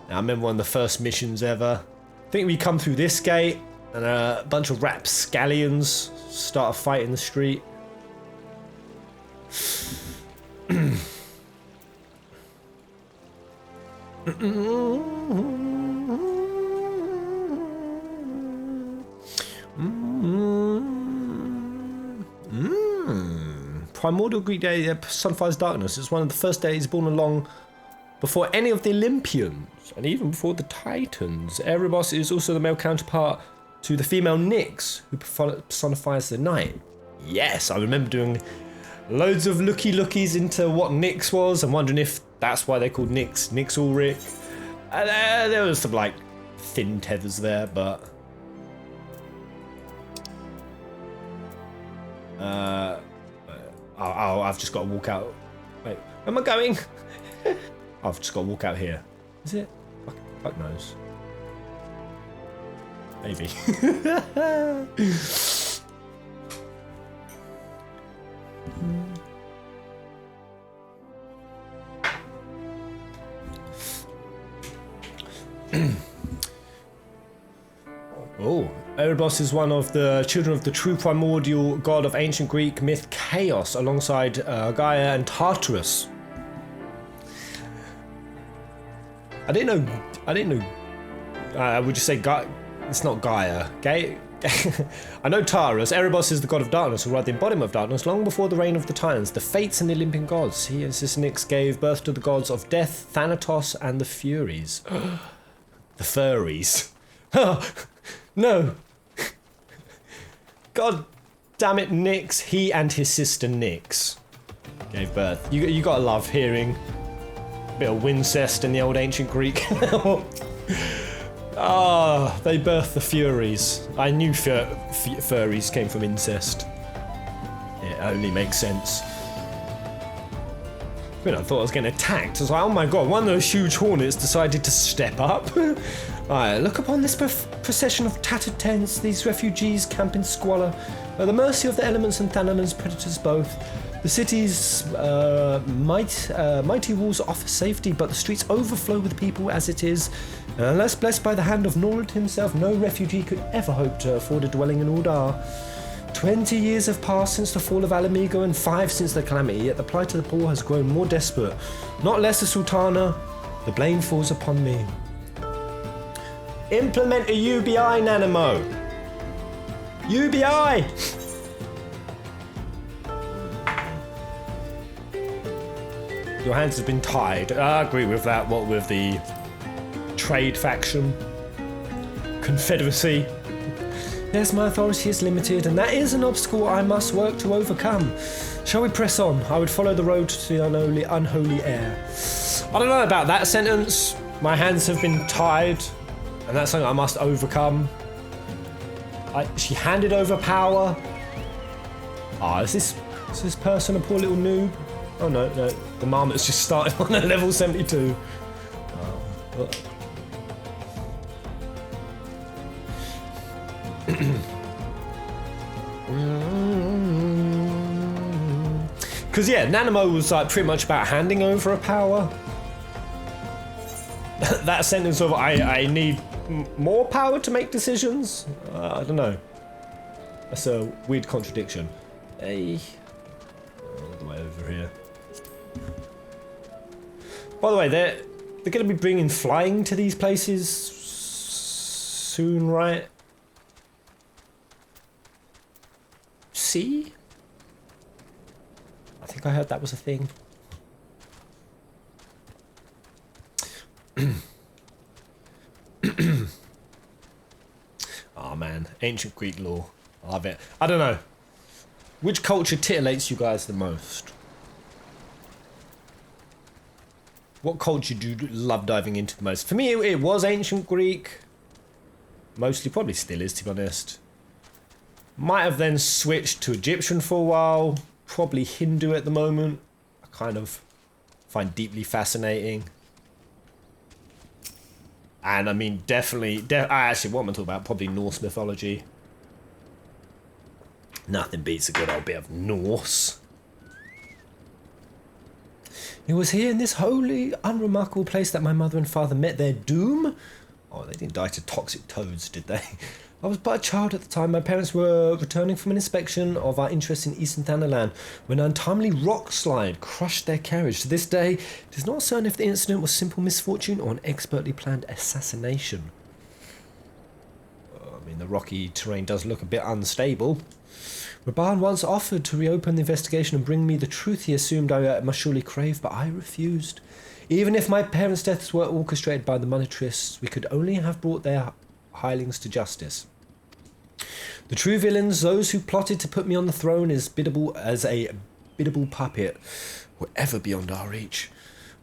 Now I remember one of the first missions ever. I think we come through this gate, and a bunch of rapscallions start a fight in the street. Primordial Greek day personifies darkness. It's one of the first days born along before any of the Olympians and even before the Titans. Erebos is also the male counterpart to the female Nyx, who personifies the night. Yes, I remember doing loads of lookies into what Nyx was and wondering if that's why they're called Nyx Ulrich. There was some like thin tethers there, but I've just got to walk out. Wait, where am I going? I've just got to walk out here. Is it? Fuck knows. Maybe. Oh, Erebos is one of the children of the true primordial god of ancient Greek myth Chaos, alongside Gaia and Tartarus. I didn't know. I would just say it's not Gaia. I know Taurus. Erebos is the god of darkness, or rather the embodiment of darkness, long before the reign of the Titans, the Fates and the Olympian gods. He, as this Nyx, gave birth to the gods of death, Thanatos, and the Furies. The furries. Oh, no. God damn it, Nyx. He and his sister Nyx gave birth. You gotta love hearing a bit of Wincest in the old ancient Greek. Ah, they birthed the Furies. I knew furries came from incest. It only makes sense. But I thought I was getting attacked. I was like, oh my god, one of those huge hornets decided to step up. Alright, look upon this procession of tattered tents, these refugees camp in squalor, at the mercy of the elements and Thanalan's predators both. The city's mighty walls offer safety, but the streets overflow with people as it is. And unless blessed by the hand of Norland himself, no refugee could ever hope to afford a dwelling in Uldar. 20 years have passed since the fall of Alamigo and 5 since the calamity, yet the plight of the poor has grown more desperate. Not less the Sultana, the blame falls upon me. Implement a UBI, Nanamo! UBI! Your hands have been tied. I agree with that. What with the trade faction? Confederacy? Yes, my authority is limited, and that is an obstacle I must work to overcome. Shall we press on? I would follow the road to the unholy air. I don't know about that sentence. My hands have been tied, and that's something I must overcome. She handed over power. Ah, is this person a poor little noob? Oh no, the marmot's just started on a level 72. Because yeah, Nanamo was like pretty much about handing over a power. That sentence of I need more power to make decisions. I don't know. That's a weird contradiction. Hey, all the way over here. By the way, they're going to be bringing flying to these places soon, right? See? I think I heard that was a thing. Oh man, ancient Greek lore. I love it. I don't know. Which culture titillates you guys the most? What culture do you love diving into the most? For me, it was ancient Greek. Mostly, probably still is, to be honest. Might have then switched to Egyptian for a while. Probably Hindu at the moment. I kind of find deeply fascinating. And I mean, definitely, actually, what am I talking about? Probably Norse mythology. Nothing beats a good old bit of Norse. It was here in this holy, unremarkable place that my mother and father met their doom. Oh, they didn't die to toxic toads, did they? I was but a child at the time. My parents were returning from an inspection of our interest in Eastern Thanalan when an untimely rock slide crushed their carriage. To this day, it is not certain if the incident was simple misfortune or an expertly planned assassination. I mean, the rocky terrain does look a bit unstable. Raban once offered to reopen the investigation and bring me the truth he assumed I must surely crave, but I refused. Even if my parents' deaths were orchestrated by the monetarists, we could only have brought their hirelings to justice. The true villains, those who plotted to put me on the throne as a biddable puppet, were ever beyond our reach.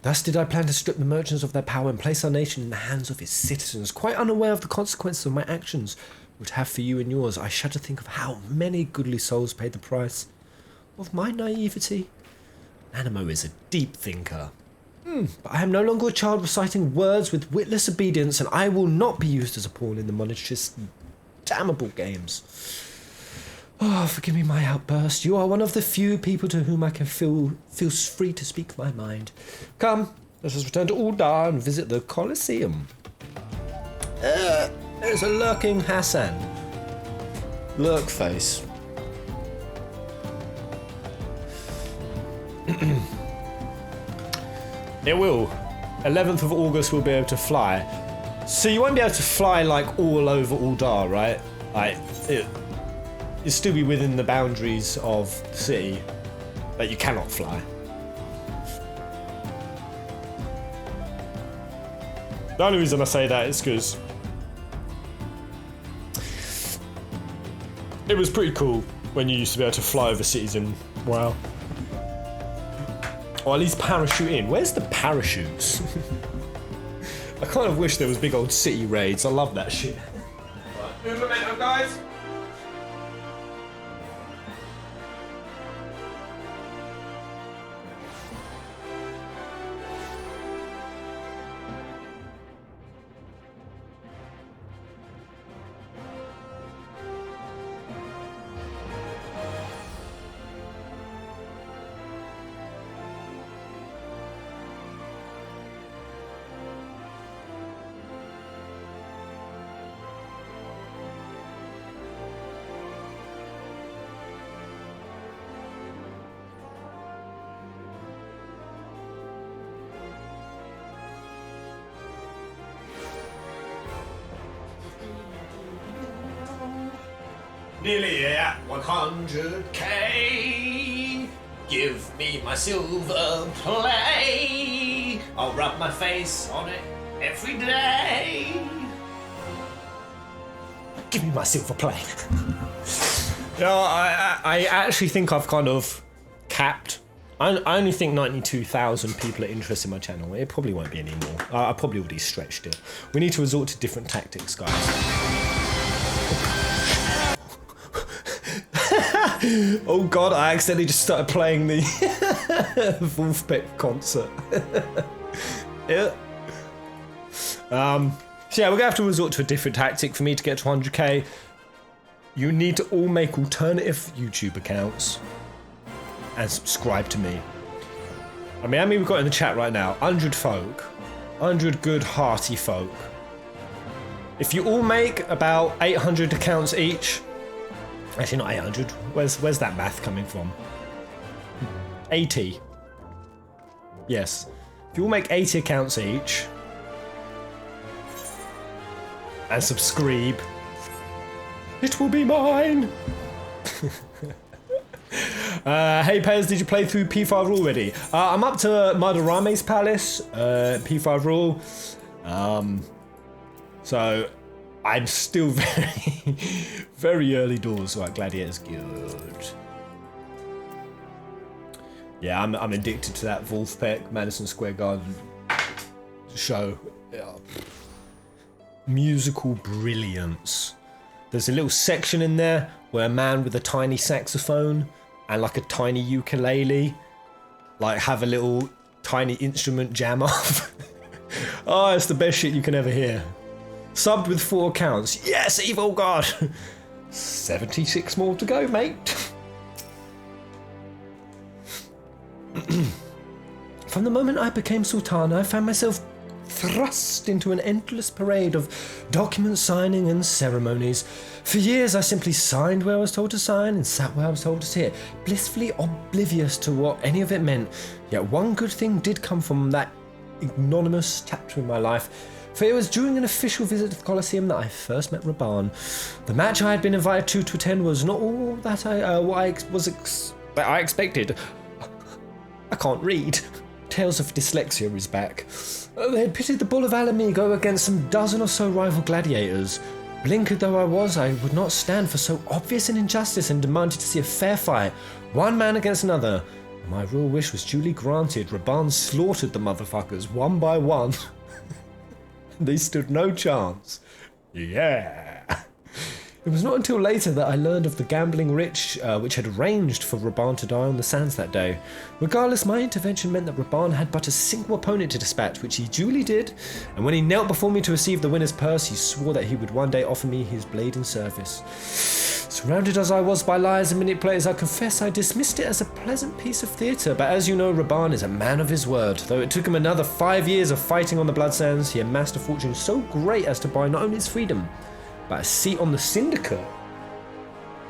Thus did I plan to strip the merchants of their power and place our nation in the hands of its citizens, quite unaware of the consequences of my actions would have for you and yours. I shudder to think of how many goodly souls paid the price of my naivety. Nanamo is a deep thinker. But I am no longer a child reciting words with witless obedience, and I will not be used as a pawn in the monetarist's damnable games. Oh, forgive me my outburst. You are one of the few people to whom I can feel free to speak my mind. Come, let us return to Uldar and visit the Colosseum. There's a lurking Hassan. Lurk face. It will. 11th of August we'll be able to fly. So you won't be able to fly like all over Uldar, right? Like, you'll still be within the boundaries of the city, but you cannot fly. The only reason I say that is because it was pretty cool when you used to be able to fly over cities in WoW. Or at least parachute in. Where's the parachutes? I kind of wish there was big old city raids. I love that shit. Right, momentum, guys. Nearly at 100k. Give me my silver play. I'll rub my face on it every day. Give me my silver play. I actually think I've kind of capped. I only think 92,000 people are interested in my channel. It probably won't be anymore. I probably already stretched it. We need to resort to different tactics, guys. Oh god, I accidentally just started playing the Wolfpack concert. Yeah. So yeah, we're gonna have to resort to a different tactic for me to get to 100k. You need to all make alternative YouTube accounts and subscribe to me. I mean, how many we've got in the chat right now? 100 folk. 100 good, hearty folk. If you all make about 800 accounts each, actually not 800, where's that math coming from? 80. Yes. If you all make 80 accounts each, and subscribe, it will be mine! Hey Pez, did you play through P5 Rule already? I'm up to Madarame's Palace, P5 Rule. So I'm still very early doors. Right, Gladiator's good. Yeah, I'm addicted to that Wolfpack Madison Square Garden show. Yeah. Musical brilliance. There's a little section in there where a man with a tiny saxophone and like a tiny ukulele like have a little tiny instrument jam off. Oh, it's the best shit you can ever hear. Subbed with 4 accounts. Yes, evil god. 76 more to go, mate. From the moment I became Sultana, I found myself thrust into an endless parade of document signing and ceremonies. For years I simply signed where I was told to sign and sat where I was told to sit, blissfully oblivious to what any of it meant. Yet one good thing did come from that ignominious chapter in my life, for it was during an official visit to the Colosseum that I first met Raban. The match I had been invited to attend was not all that I expected. I can't read. Tales of dyslexia is back. They had pitted the Bull of Alamigo against some dozen or so rival gladiators. Blinkered though I was, I would not stand for so obvious an injustice and demanded to see a fair fight, one man against another. My royal wish was duly granted. Raban slaughtered the motherfuckers one by one. They stood no chance. Yeah. It was not until later that I learned of the gambling rich which had arranged for Raban to die on the sands that day. Regardless, my intervention meant that Raban had but a single opponent to dispatch, which he duly did, and when he knelt before me to receive the winner's purse, he swore that he would one day offer me his blade in service. Surrounded as I was by liars and manipulators, I confess I dismissed it as a pleasant piece of theatre, but as you know, Raban is a man of his word. Though it took him another 5 years of fighting on the blood sands, he amassed a fortune so great as to buy not only his freedom, but a seat on the syndicate.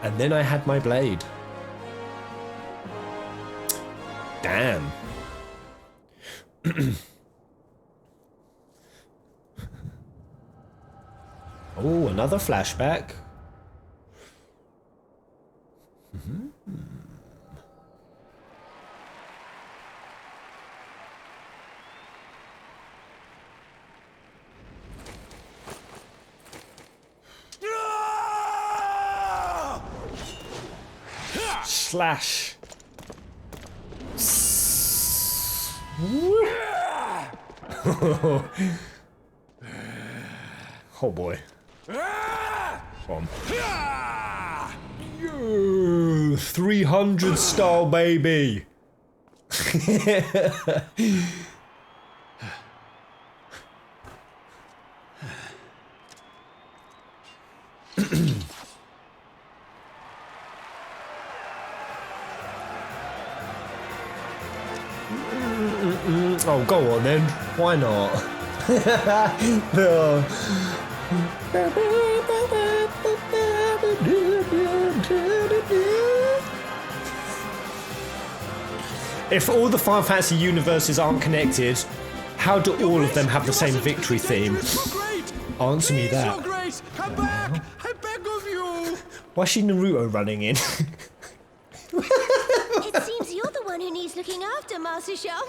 And then I had my blade. Damn. Oh, another flashback. Slash. Oh boy. Ah! Bomb. Ah! 300 style, baby. Oh, go on then. Why not? If all the Final Fantasy universes aren't connected, how do all of them have the same victory theme? Answer me that. Your Grace, come back! I beg of you! Why is she Naruto running in? It seems you're the one who needs looking after, Master Sham.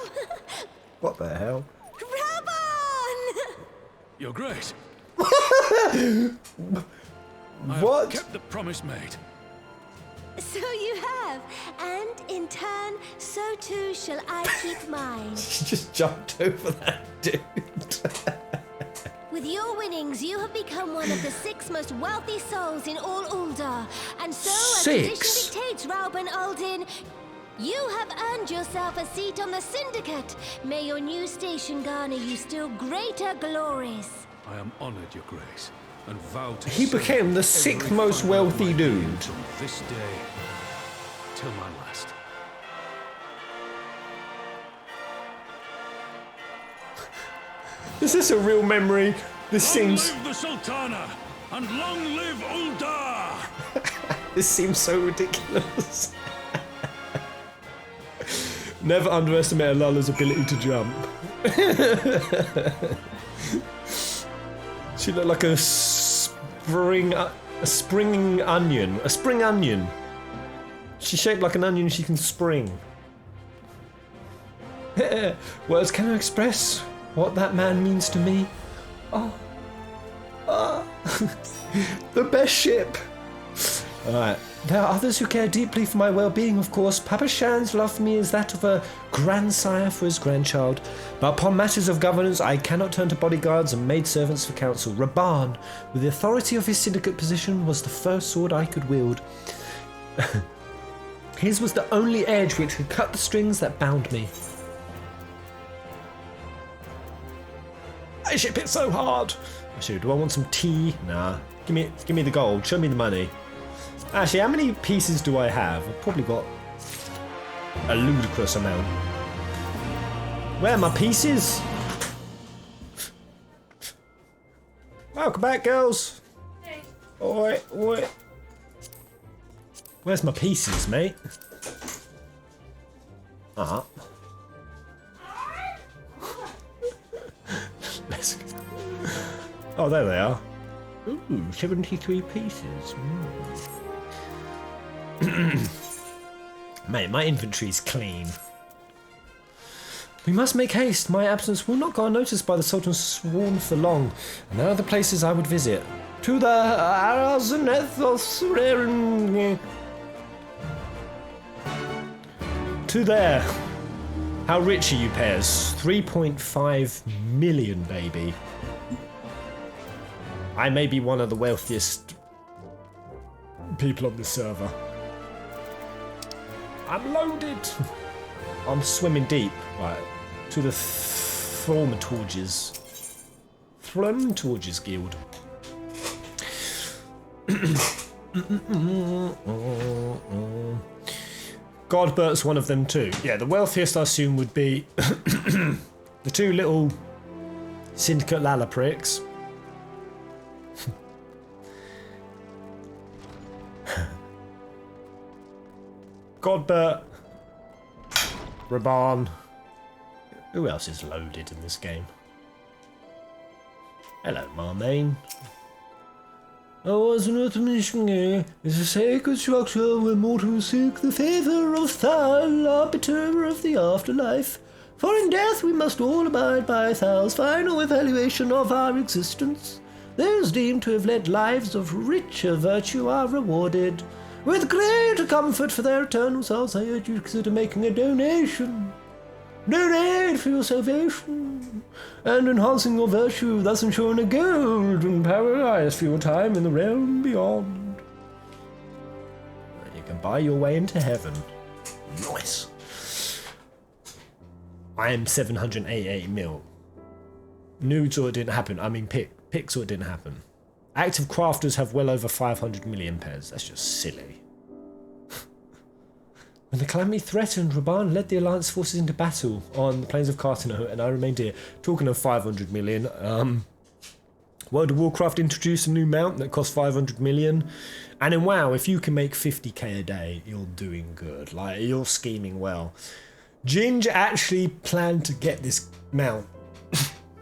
What the hell? Raban! Your Grace. What? I've kept the promise made. So you have, and in turn, so too shall I keep mine. She just jumped over that dude. With your winnings, you have become one of the 6 most wealthy souls in all Uldar. And so, as tradition 6? dictates, Rauben Aldin, you have earned yourself a seat on the Syndicate. May your new station garner you still greater glories. I am honored, Your Grace, and vow to He serve became the every 6th most fibre of wealthy my dude. being From this day till my last. Is this a real memory? This seems... Long live the Sultana, and long live Uldar! This seems so ridiculous. Never underestimate a Lala's ability to jump. She looked like a spring onion. A spring onion. She's shaped like an onion, she can spring. Words cannot express what that man means to me. Oh. The best ship. Alright. There are others who care deeply for my well-being, of course. Papa Shan's love for me is that of a grandsire for his grandchild. But upon matters of governance, I cannot turn to bodyguards and maidservants for counsel. Raban, with the authority of his syndicate position, was the first sword I could wield. His was the only edge which could cut the strings that bound me. I ship it so hard. Actually, do I want some tea? Nah. Give me the gold. Show me the money. Actually, how many pieces do I have? I've probably got a ludicrous amount. Where are my pieces? Welcome back, girls. Hey. Oi, oi. Where's my pieces, mate? Ah. Let's go. Oh, there they are. Ooh, 73 pieces. Mate, my inventory's clean. We must make haste. My absence will not go unnoticed by the Sultan's sworn for long. And there are the places I would visit. To the To there. How rich are you, Pez? 3.5 million, baby. I may be one of the wealthiest people on this server. I'm loaded. I'm swimming deep. Right. To the Thaumaturges. Thaumaturges Guild. Godbert's one of them too. Yeah, the wealthiest I assume would be the two little Syndicate Lala pricks. Godbert, Raban. Who else is loaded in this game? Hello, Marmain. Ours and automation is a sacred structure where mortals seek the favour of Thal, arbiter of the afterlife. For in death we must all abide by Thal's final evaluation of our existence. Those deemed to have led lives of richer virtue are rewarded. With greater comfort for their eternal souls, I urge you to consider making a donation. No aid for your salvation, and enhancing your virtue, thus ensuring a golden paradise for your time in the realm beyond. You can buy your way into heaven. Nice. I am 788 mil. Nudes or it didn't happen. I mean, pics or it didn't happen. Active crafters have well over 500 million pairs. That's just silly. When the calamity threatened, Raban led the Alliance forces into battle on the plains of Cartano, and I remained here. Talking of 500 million, World of Warcraft introduced a new mount that costs 500 million. And in WoW, if you can make 50k a day, you're doing good. Like, you're scheming well. Ginge actually planned to get this mount.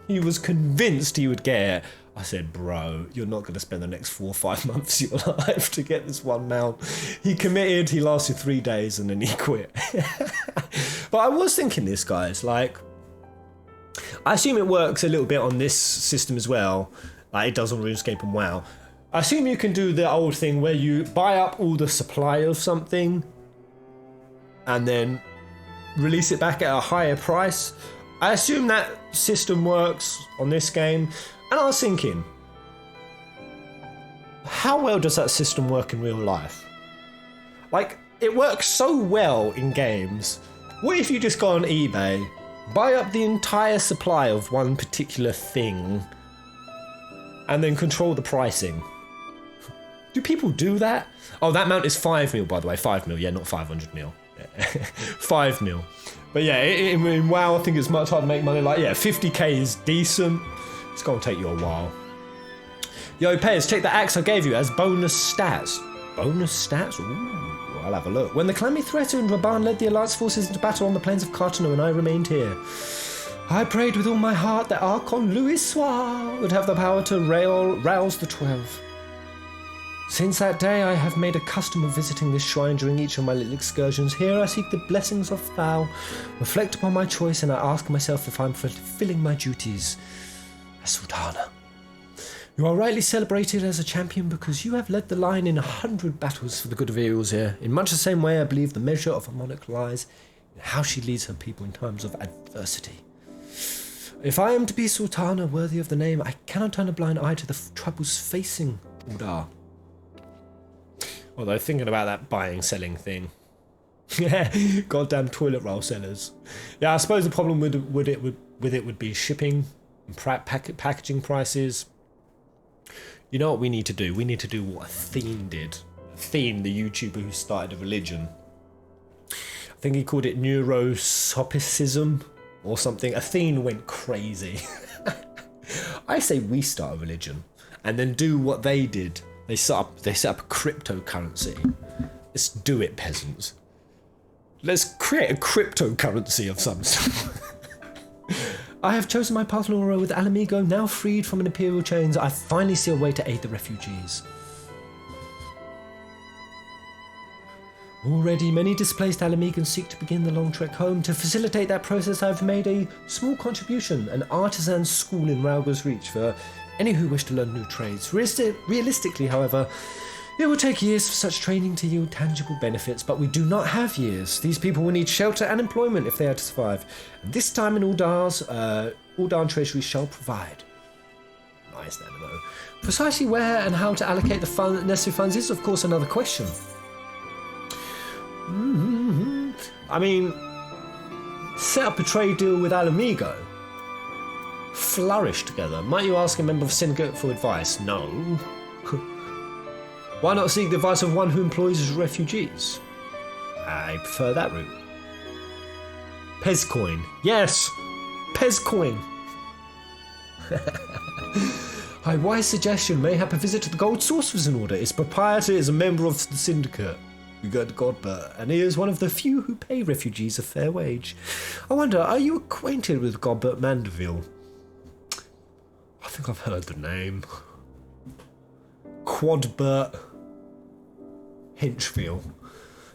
He was convinced he would get it. I said, bro, you're not going to spend the next 4 or 5 months of your life to get this one mount. He committed, he lasted 3 days, and then he quit. But I was thinking this, guys, like, I assume it works a little bit on this system as well, like it does on RuneScape and WoW. I assume you can do the old thing where you buy up all the supply of something and then release it back at a higher price. I assume that system works on this game. And I was thinking, how well does that system work in real life? Like, it works so well in games. What if you just go on eBay, buy up the entire supply of one particular thing, and then control the pricing? Do people do that? Oh, that mount is 5 mil, by the way. 5 mil, yeah, not 500 mil. 5 mil. But yeah, in WoW, I think it's much harder to make money. Like, yeah, 50k is decent. It's going to take you a while. Yo, Pez, take the axe I gave you as bonus stats. Bonus stats? Ooh, I'll have a look. When the calamity threatened, Raban led the Alliance forces into battle on the plains of Cartano, and I remained here. I prayed with all my heart that Archon Louis Soir would have the power to rouse the 12. Since that day, I have made a custom of visiting this shrine during each of my little excursions. Here I seek the blessings of Thal, reflect upon my choice, and I ask myself if I'm fulfilling my duties as Sultana. You are rightly celebrated as a champion because you have led the line in 100 battles for the good of Eos here. In much the same way, I believe the measure of a monarch lies in how she leads her people in times of adversity. If I am to be Sultana worthy of the name, I cannot turn a blind eye to the troubles facing Uldar. Although thinking about that buying, selling thing. Yeah, goddamn toilet roll sellers. Yeah, I suppose the problem with it would be shipping, and packaging prices. You know what we need to do? We need to do what Athene did. Athene, the YouTuber who started a religion. I think he called it neurosophicism or something. Athene went crazy. I say we start a religion and then do what they did. They set up a cryptocurrency. Let's do it, peasants. Let's create a cryptocurrency of some sort. I have chosen my path, Laura, with Alamigo now freed from an imperial chains. I finally see a way to aid the refugees. Already, many displaced Alamigans seek to begin the long trek home. To facilitate that process, I've made a small contribution, an artisan school in Rauga's Reach for any who wish to learn new trades. Realistically, however, it will take years for such training to yield tangible benefits, but we do not have years. These people will need shelter and employment if they are to survive. And this time in Uldan Treasury shall provide. Nice, Nemo. Precisely where and how to allocate the necessary funds is, of course, another question. I mean, set up a trade deal with Alamigo. Flourish together. Might you ask a member of Syndicate for advice? No. Why not seek the advice of one who employs refugees? I prefer that route. Pezcoin. Yes! Pezcoin! My wise suggestion, mayhap a visit to the Gold Source was in order. Its proprietor is a member of the Syndicate. We got Godbert, and he is one of the few who pay refugees a fair wage. I wonder, are you acquainted with Godbert Mandeville? I think I've heard the name. Quadbert Hinchfield.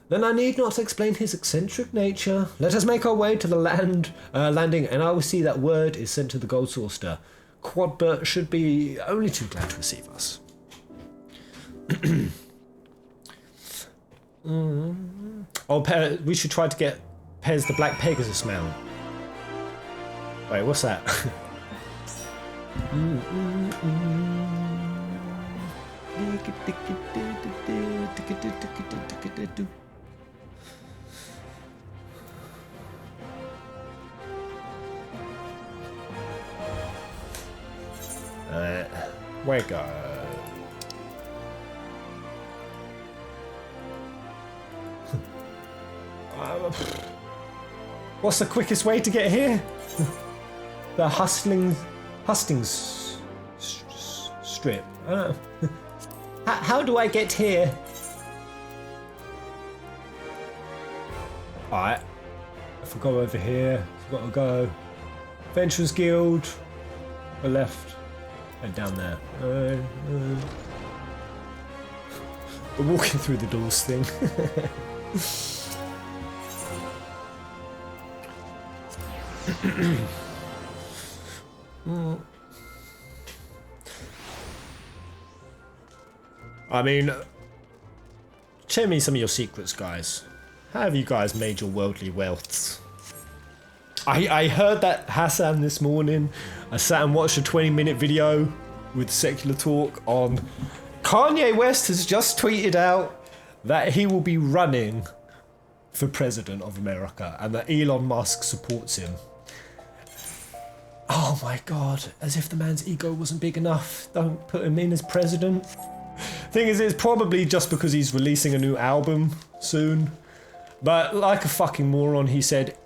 Then I need not explain his eccentric nature. Let us make our way to the landing, and I will see that word is sent to the Gold Sorcerer. Quadbert should be only too glad to receive us. Oh, we should try to get Pez the Black Pegasus mount. Wait, what's that? Where go? What's the quickest way to get here? The Hustings strip. I don't know. How do I get here? Alright. If I go over here, I've got to go Venturers Guild, or left, and down there. We're walking through the doors thing. I mean, tell me some of your secrets, guys. How have you guys made your worldly wealths? I heard that Hassan this morning. I sat and watched a 20-minute video with Secular Talk on Kanye West has just tweeted out that he will be running for president of America and that Elon Musk supports him. Oh my god, as if the man's ego wasn't big enough. Don't put him in as president. Thing is, it's probably just because he's releasing a new album soon. But like a fucking moron, he said,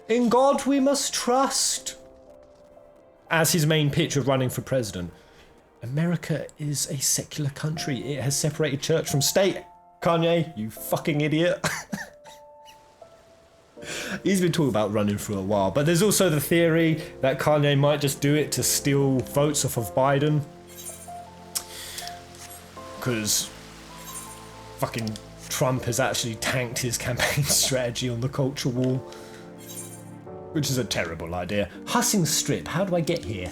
"In God we must trust," as his main pitch of running for president. America is a secular country. It has separated church from state. Kanye, you fucking idiot. He's been talking about running for a while, but there's also the theory that Kanye might just do it to steal votes off of Biden. Because fucking Trump has actually tanked his campaign strategy on the culture war. Which is a terrible idea. Hussing Strip, how do I get here?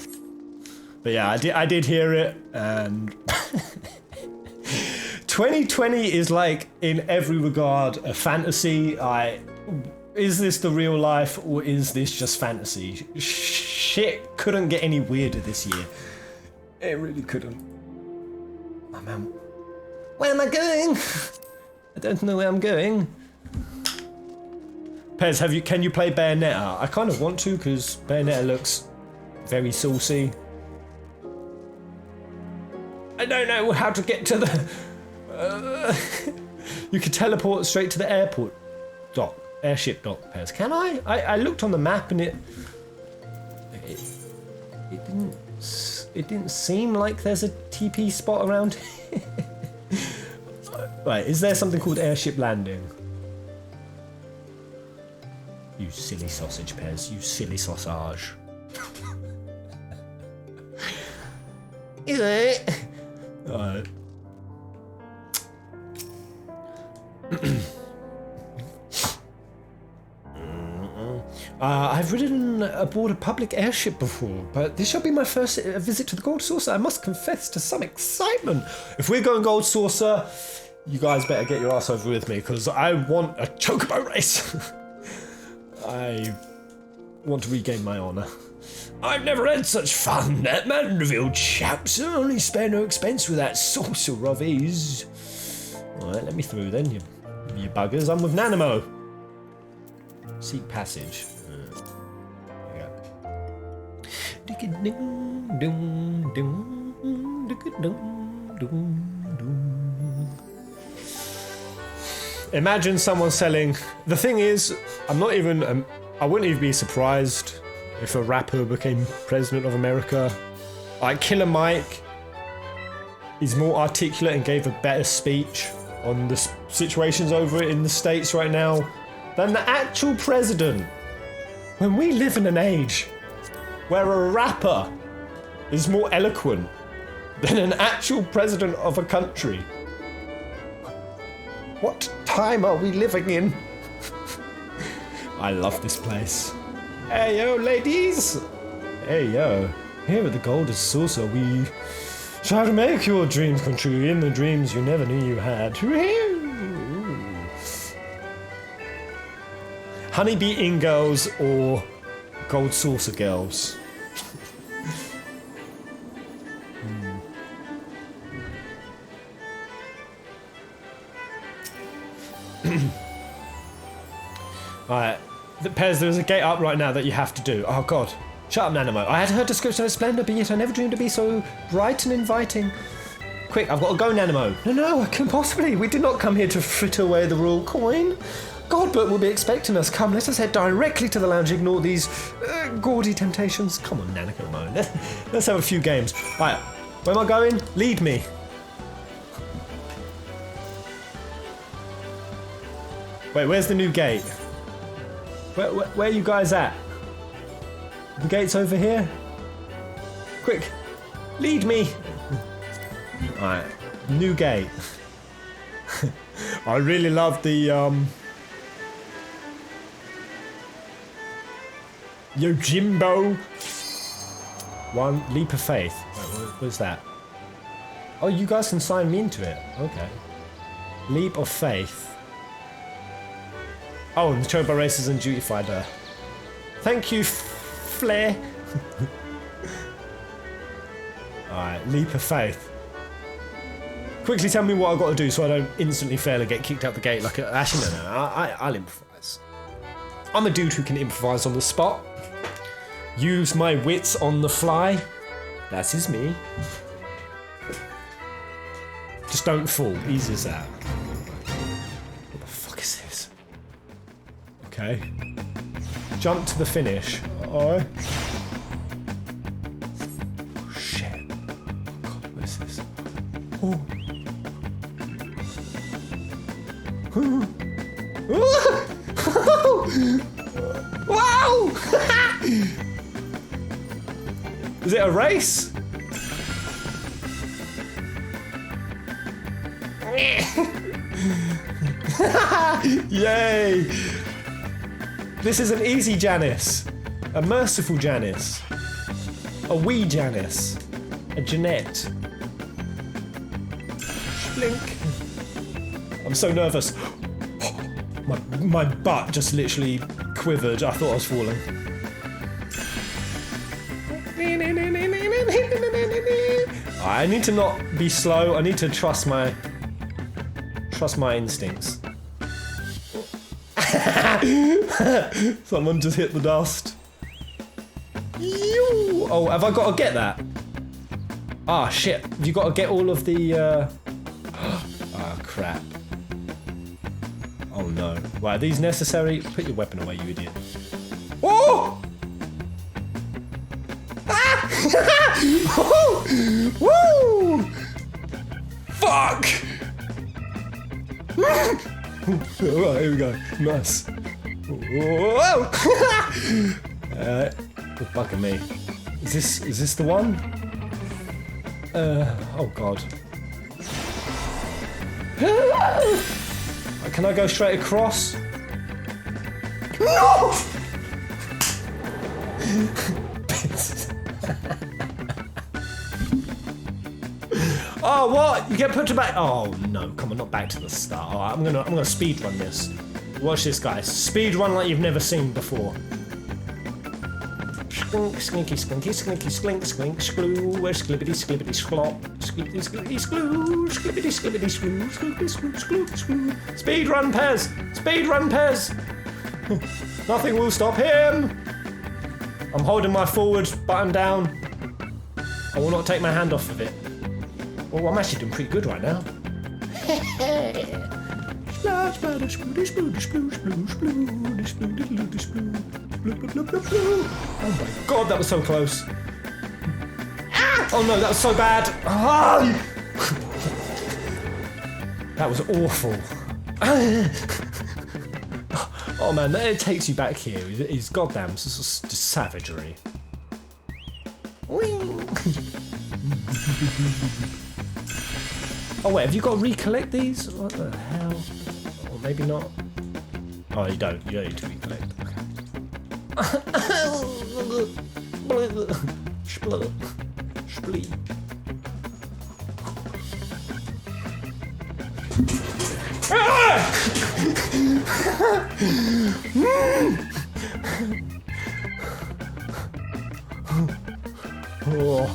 But yeah, I did hear it, and 2020 is like, in every regard, a fantasy. Is this the real life, or is this just fantasy? Shit couldn't get any weirder this year. It really couldn't. Oh man, where am I going? I don't know where I'm going. Pez, can you play Bayonetta? I kind of want to, because Bayonetta looks very saucy. I don't know how to get to the... You can teleport straight to the airport dock. Airship dock, Pez. Can I? I looked on the map and it didn't seem like there's a TP spot around here. Right, is there something called airship landing? You silly sausage, Pez. You silly sausage. Is it? Alright. I've ridden aboard a public airship before, but this shall be my first visit to the Gold Saucer. I must confess to some excitement. If we're going Gold Saucer, you guys better get your ass over with me, because I want a chocobo race. I want to regain my honour. I've never had such fun. That Mandeville chaps only spare no expense with that saucer of his. Alright, let me through then, you buggers. I'm with Nanimo. Seek passage. There we go. Imagine someone selling... The thing is, I wouldn't even be surprised if a rapper became president of America. Like Killer Mike, he's more articulate and gave a better speech on the situations over in the States right now than the actual president. When we live in an age where a rapper is more eloquent than an actual president of a country. What time are we living in? I love this place. Hey yo, ladies! Hey yo, here at the Golden Saucer we try to make your dreams come true in the dreams you never knew you had. Honeybee Ingalls or Gold saucer girls. Alright. Pez, there's a gate up right now that you have to do. Oh god. Shut up, Nanimo. I had heard description of splendor, but yet I never dreamed to be so bright and inviting. Quick, I've got to go, Nanimo. No, I can't possibly. We did not come here to fritter away the royal coin. Godbert will be expecting us. Come, let us head directly to the lounge. Ignore these gaudy temptations. Come on, Nanimo. Let's have a few games. Right, where am I going? Lead me. Wait, where's the new gate? Where are you guys at? The gate's over here. Quick, lead me. Alright, new gate. I really love the Yojimbo. One leap of faith. What's that? Oh, you guys can sign me into it. Okay. Leap of faith. Oh, and the Chobo Racers and Duty Fighter. Thank you, Flair. Alright, leap of faith. Quickly tell me what I've got to do so I don't instantly fail and get kicked out the gate like a... Actually, no, I'll improvise. I'm a dude who can improvise on the spot. Use my wits on the fly. That is me. Just don't fall. Easy as that. What the fuck is this? Okay. Jump to the finish. Oh shit. Oh god, what is this? Oh. Wow! Is it a race? Yay! This is an easy Janice, a merciful Janice, a wee Janice, a Jeanette. Blink. I'm so nervous. My butt just literally quivered. I thought I was falling. I need to not be slow. I need to trust my instincts. Someone just hit the dust. Oh, have I got to get that? Ah, shit. Have you got to get all of the... Ah, crap. Oh, no. Right, are these necessary? Put your weapon away, you idiot. Oh! Ah! Oh! Woo! Fuck! Alright, here we go. Nice. Whoa! Good bugging me. Is this the one? Oh god. Can I go straight across? No! Oh, what? You get put to back. Oh no! Come on, not back to the start. All right, I'm gonna speed run this. Watch this, guys. Speed run like you've never seen before. Skink, skinky, skinky, skinky, sklink, sklink, skloo, sklibbity, sklibbity, sklop, sklibbity, sklibbity, skloo, sklibbity, sklibbity, skloo, sklibbity, skloo, skloo, skloo. Speed run, Pez! Speed run, Pez! Nothing will stop him! I'm holding my forward button down. I will not take my hand off of it. Oh, I'm actually doing pretty good right now. Oh my god, that was so close. Ah! Oh no, that was so bad. Ah! That was awful. Oh man, it takes you back here. It's goddamn just savagery. Oh wait, have you got to recollect these? What the hell? Or maybe not. Oh, you don't need to recollect. Okay. Splee. Oh.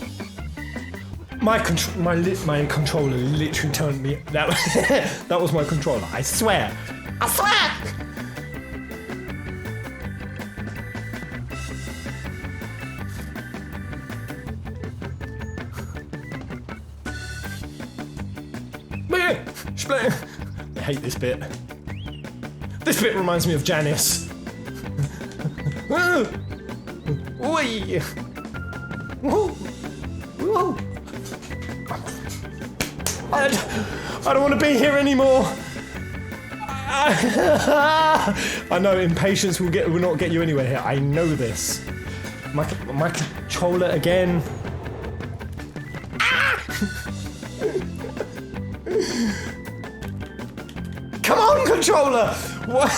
My controller literally turned me. That that was my controller. I swear. I swear. I hate this bit. This bit reminds me of Janice. Oi! Whoa! Whoa! I don't want to be here anymore. I know impatience will not get you anywhere here. I know this. My controller again. Come on, controller! What?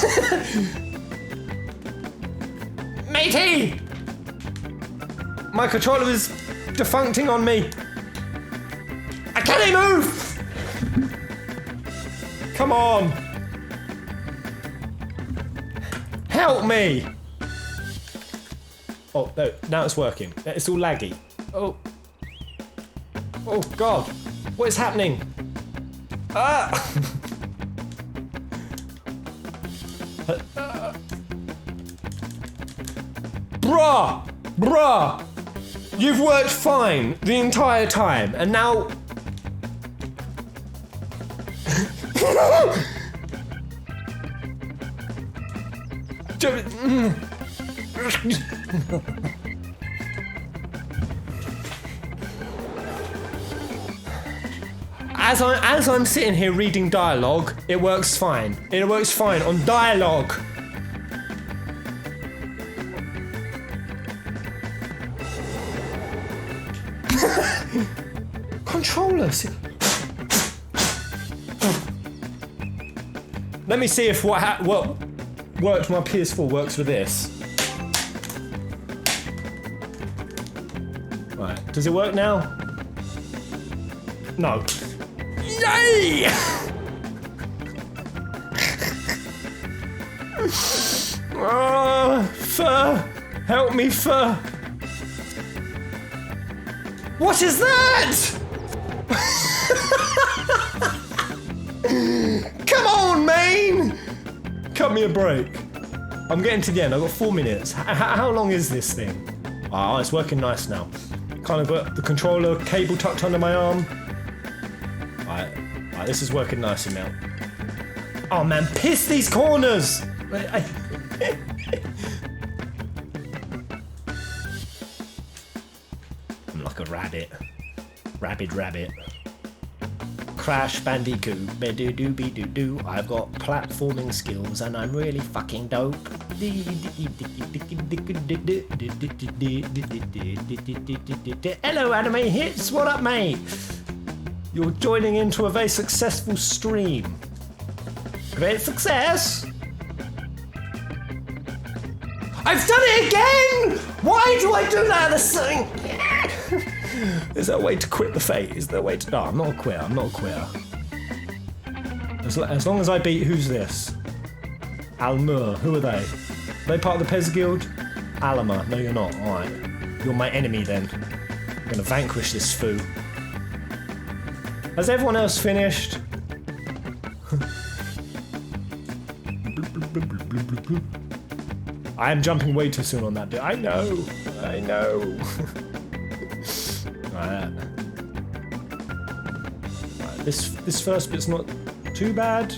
Matey! My controller is defuncting on me. I can't move! Come on! Help me! Oh, no, now it's working. It's all laggy. Oh. Oh, God. What is happening? Ah! Bruh! You've worked fine the entire time, and now... As I'm sitting here reading dialogue, it works fine. It works fine on dialogue. Controllers. Let me see if what worked with my PS4 works with this. Right, does it work now? No. Yay! Fur! Help me, fur! What is that? Come on, man! Cut me a break. I'm getting to the end. I've got 4 minutes. How long is this thing? Oh, it's working nice now. Kind of got the controller cable tucked under my arm. Alright, this is working nicely now. Oh man, piss these corners! I'm like a rabbit. Rabid rabbit. Crash Bandicoot. Be-do-do-be-do-do. I've got platforming skills and I'm really fucking dope. Hello, Anime Hits. What up, mate? You're joining into a very successful stream. Great success! I've done it again! Why do I do that? Is there a way to quit the fate? Is there a way to... No, I'm not a quitter. I'm not a quitter. As long as I beat... Who's this? Almur. Who are they? Are they part of the Pez Guild? Alama. No, you're not. Alright. You're my enemy then. I'm gonna vanquish this foo. Has everyone else finished? I am jumping way too soon on that bit. I know. I know. Right. This first bit's not too bad.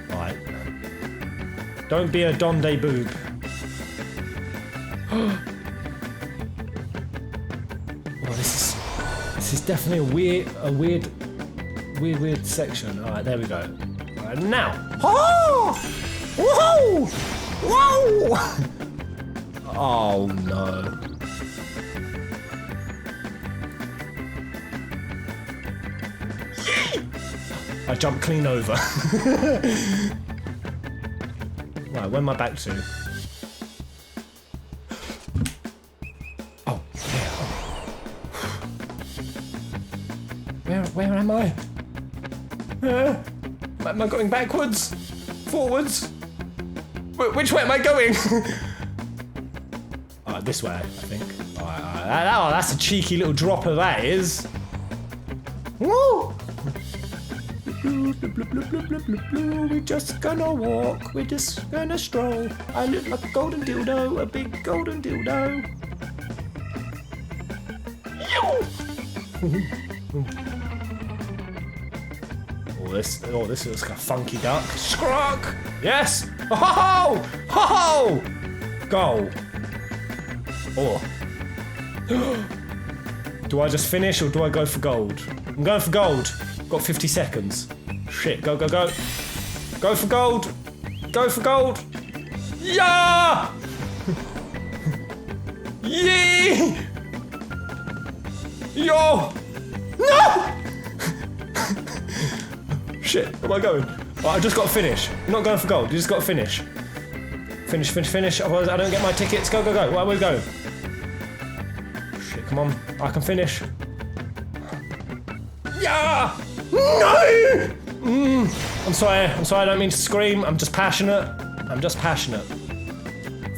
Right. Don't be a Donde boob. Well, this is definitely a weird section. All right, there we go. All right, now. Oh! Whoa! Whoa! Oh no. I jumped clean over. Right, where am I back to? Oh, yeah. Where am I? Am I going backwards? Forwards? Which way am I going? This way, I think. Oh, that's a cheeky little dropper, that is. Woo! We're just gonna walk, we're just gonna stroll. I look like a golden dildo, a big golden dildo. Oh, this looks like a funky duck. Scrock! Yes! Ho ho! Ho! Goal. Oh. Do I just finish or do I go for gold? I'm going for gold. Got 50 seconds. Shit, go, go, go. Go for gold. Go for gold. Yeah! Yee! Yo! No! Shit, where am I going? Oh, I just got to finish. I'm not going for gold, you just got to finish. Finish, finish, finish. Otherwise I don't get my tickets. Go, go, go. Where are we going? Shit, come on. I can finish. Yeah! No! I'm sorry, I don't mean to scream. I'm just passionate.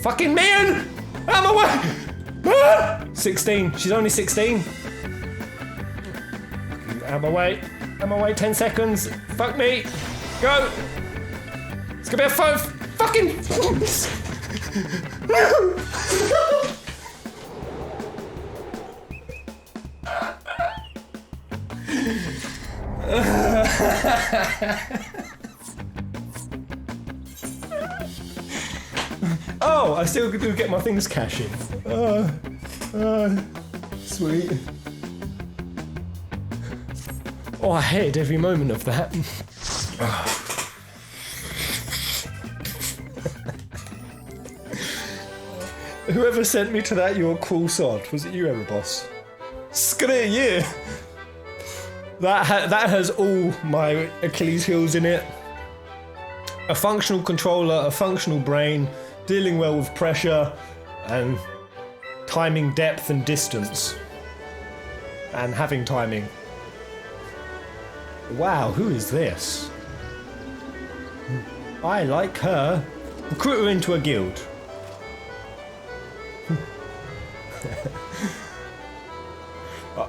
Fucking man! Out of my way! Ah! 16. She's only 16. Out of my way. 10 seconds. Fuck me. Go! It's gonna be a fucking... Oh, I still do get my things cashing. Sweet. Oh, I hated every moment of that. Whoever sent me to that, you're a cool sod. Was it you, Erebos? Screw you! That has all my Achilles heels in it. A functional controller, a functional brain, dealing well with pressure, and timing depth and distance. And having timing. Wow, who is this? I like her. Recruit her into a guild.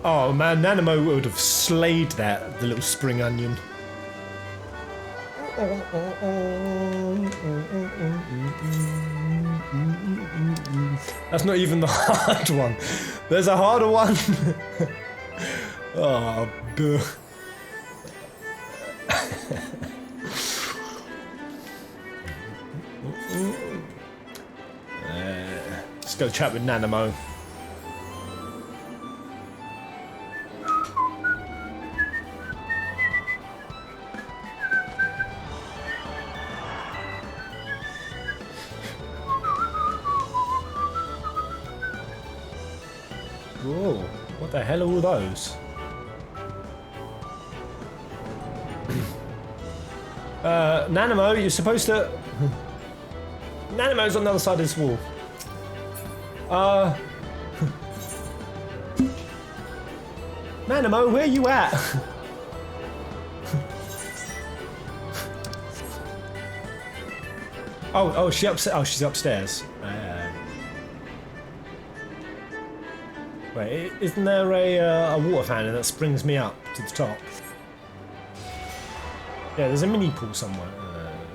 Oh man, Nanamo would have slayed that, the little spring onion. That's not even the hard one. There's a harder one. Oh, duh. Let's go chat with Nanamo. Whoa, what the hell are all those? Nanamo, you're supposed to... Nanamo's on the other side of this wall. Nanamo, where are you at? Oh, she's upstairs. Wait, isn't there a water fountain that springs me up to the top? Yeah, there's a mini pool somewhere.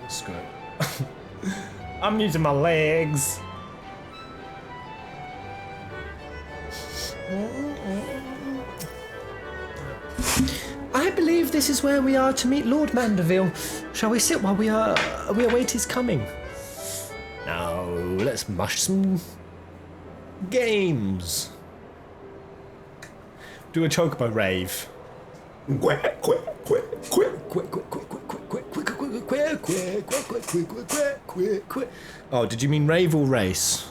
Screw it. I'm using my legs. I believe this is where we are to meet Lord Mandeville. Shall we sit while we await his coming? Now, let's mush some games. Do a chocobo rave. Oh, did you mean rave or race?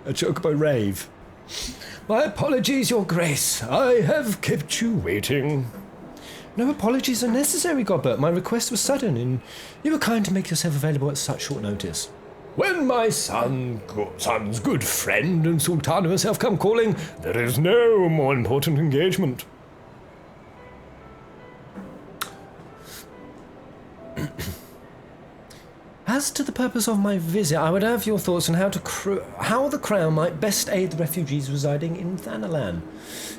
A chocobo rave. My apologies, Your Grace. I have kept you waiting. No apologies are necessary, Godbert. My request was sudden, and you were kind to make yourself available at such short notice. When my son's good friend and Sultana herself come calling, there is no more important engagement. as to the purpose of my visit, I would have your thoughts on how the Crown might best aid the refugees residing in Thanalan.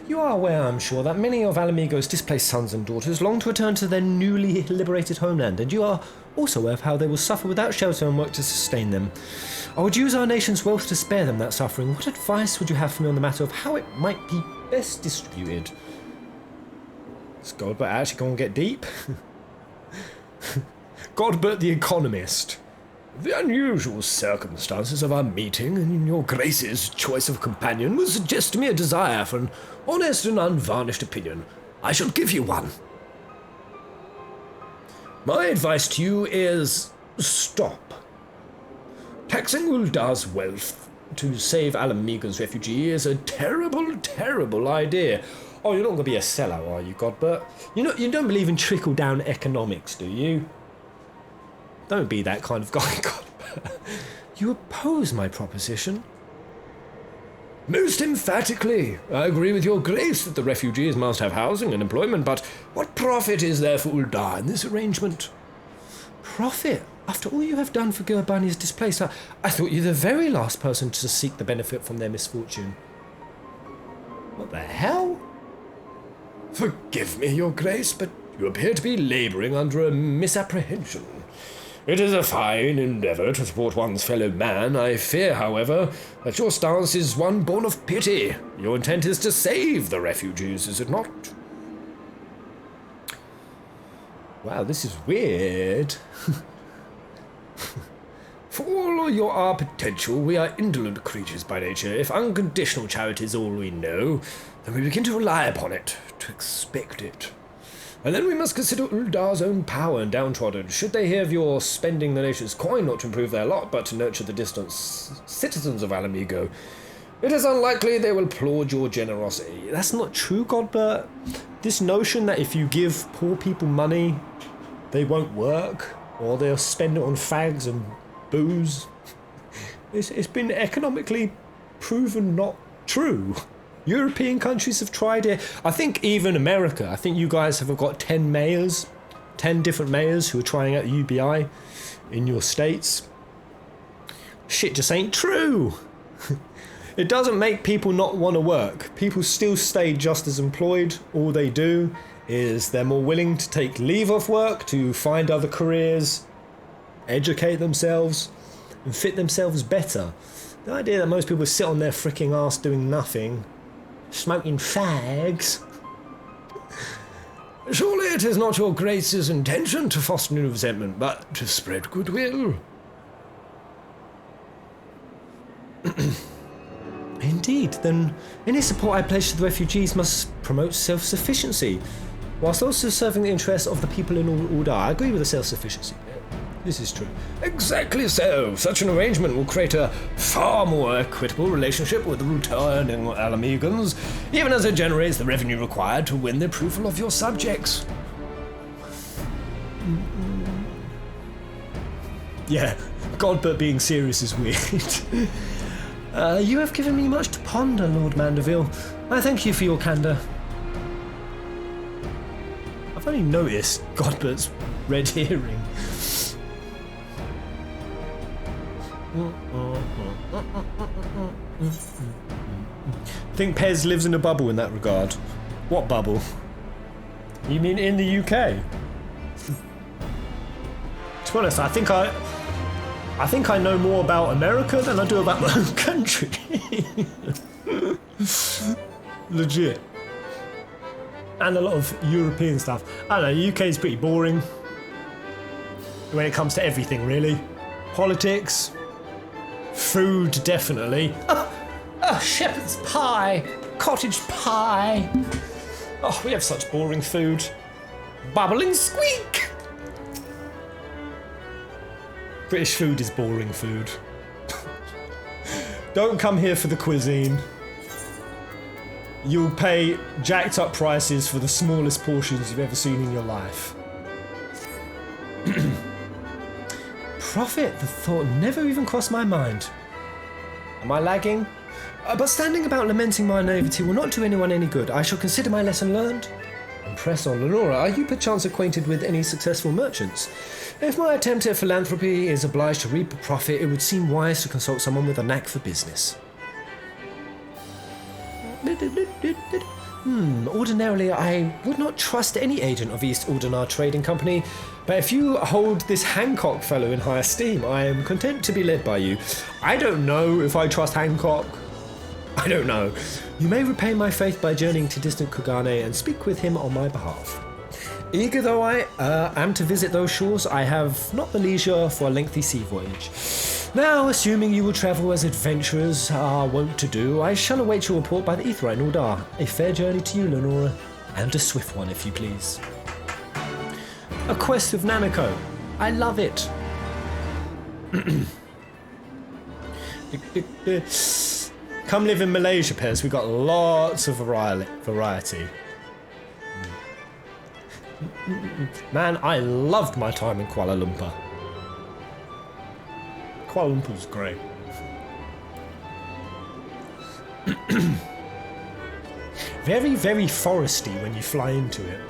You are aware, I'm sure, that many of Alamigo's displaced sons and daughters long to return to their newly liberated homeland, and you are also aware of how they will suffer without shelter and work to sustain them. I would use our nation's wealth to spare them that suffering. What advice would you have for me on the matter of how it might be best distributed? Is Godbert actually going to get deep? Godbert the Economist. The unusual circumstances of our meeting and your Grace's choice of companion would suggest to me a desire for an honest and unvarnished opinion. I shall give you one. My advice to you is stop. Taxing Uldar's wealth to save Alamigo's refugee is a terrible, terrible idea. Oh, you're not going to be a sellout, are you, Godbert? You don't believe in trickle-down economics, do you? Don't be that kind of guy, Godbert. You oppose my proposition? Most emphatically. I agree with your Grace that the refugees must have housing and employment, but what profit is there for Uldar in this arrangement? Profit? After all you have done for Gurbani's displaced, I thought you the very last person to seek the benefit from their misfortune. What the hell? Forgive me, your Grace, but you appear to be labouring under a misapprehension. It is a fine endeavour to support one's fellow man. I fear, however, that your stance is one born of pity. Your intent is to save the refugees, is it not? Wow, this is weird. For all our potential, we are indolent creatures by nature. If unconditional charity is all we know, then we begin to rely upon it, to expect it. And then we must consider Uldar's own power and downtrodden. Should they hear of your spending the nation's coin not to improve their lot, but to nurture the distant citizens of Alamigo, it is unlikely they will applaud your generosity. That's not true, Godbert. This notion that if you give poor people money, they won't work, or they'll spend it on fags and booze, it's been economically proven not true. European countries have tried it. I think even America, I think you guys have got 10 mayors, 10 different mayors who are trying out UBI in your states. Shit just ain't true. It doesn't make people not want to work. People still stay just as employed. All they do is they're more willing to take leave off work to find other careers, educate themselves, and fit themselves better. The idea that most people sit on their freaking ass doing nothing, smoking fags. Surely it is not your Grace's intention to foster new resentment, but to spread goodwill. Indeed, then any support I pledge to the refugees must promote self-sufficiency, whilst also serving the interests of the people in Uldar. I agree with the self-sufficiency. This is true. Exactly so. Such an arrangement will create a far more equitable relationship with the returning Alamigans, even as it generates the revenue required to win the approval of your subjects. Yeah, Godbert being serious is weird. You have given me much to ponder, Lord Mandeville. I thank you for your candour. I've only noticed Godbert's red hearing. I think Pez lives in a bubble in that regard. What bubble? You mean in the UK? To be honest, I think I know more about America than I do about my own country. Legit. And a lot of European stuff. I don't know, UK is pretty boring when it comes to everything, really. Politics, food, definitely. Shepherd's pie, cottage pie. Oh, we have such boring food. Bubbling squeak. British food is boring food. Don't come here for the cuisine. You'll pay jacked up prices for the smallest portions you've ever seen in your life. Profit, the thought never even crossed my mind. Am I lagging? But standing about lamenting my naivety will not do anyone any good. I shall consider my lesson learned. And press on. Lenora, are you perchance acquainted with any successful merchants? If my attempt at philanthropy is obliged to reap a profit, it would seem wise to consult someone with a knack for business. Ordinarily, I would not trust any agent of East Aldenar Trading Company, but if you hold this Hancock fellow in high esteem, I am content to be led by you. I don't know if I trust Hancock. I don't know. You may repay my faith by journeying to distant Kugane and speak with him on my behalf. Eager though I am to visit those shores, I have not the leisure for a lengthy sea voyage. Now, assuming you will travel as adventurers are wont to do, I shall await your report by the Aetheryte Nordar. A fair journey to you, Lenora, and a swift one, if you please. A quest of Nanako. I love it. Come live in Malaysia, Pez. We've got lots of variety. Man, I loved my time in Kuala Lumpur. Kuala Lumpur's great. Very, very foresty when you fly into it.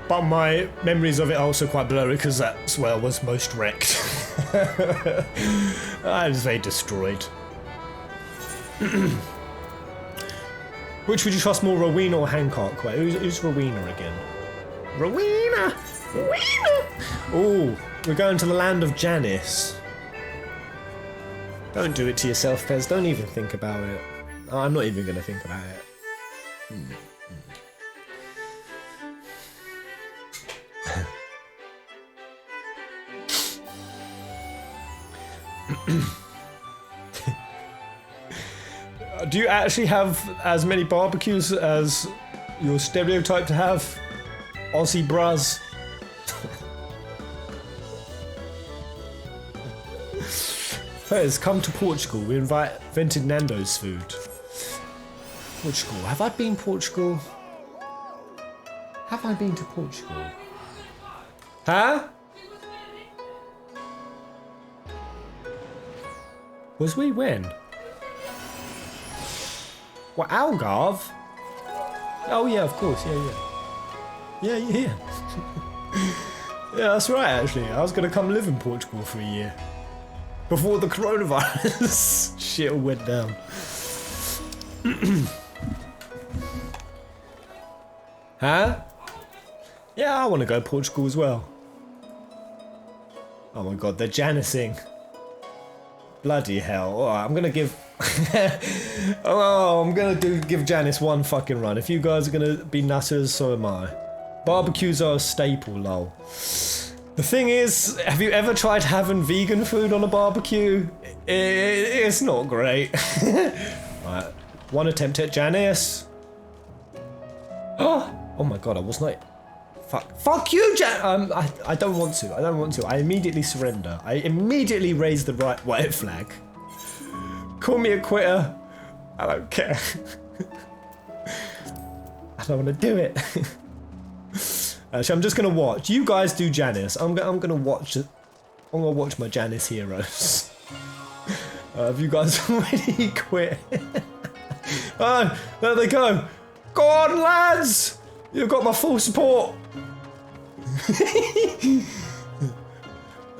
But my memories of it are also quite blurry because that's where I was most wrecked. I was very destroyed. Which would you trust more, Rowena or Hancock? Wait, who's Rowena again? Rowena! Rowena! Oh, we're going to the land of Janice. Don't do it to yourself, Pez. Don't even think about it. Oh, I'm not even going to think about it. Do you actually have as many barbecues as you're stereotyped to have? Aussie bras? Pez, come to Portugal. We invented Nando's food. Portugal. Have I been Portugal? Have I been to Portugal? Huh? Was we when? What, Algarve? Oh yeah, of course, yeah. Yeah. Yeah, that's right actually. I was gonna come live in Portugal for a year. Before the coronavirus shit all went down. Huh? Yeah, I wanna go to Portugal as well. Oh my god, they're Janicing. Bloody hell. Alright, I'm gonna give give Janice one fucking run. If you guys are gonna be nutters, so am I. Barbecues are a staple, lol. The thing is, have you ever tried having vegan food on a barbecue? It's not great. Right, one attempt at Janice. Oh my god, I was not. Fuck you, Jan. I don't want to. I immediately surrender. I immediately raise the white flag. Call me a quitter. I don't care. I don't want to do it. Actually, I'm just gonna watch. You guys do Janice. I'm gonna watch. I'm gonna watch my Janice heroes. Have you guys already quit? Oh, there they go. Go on, lads. You've got my full support.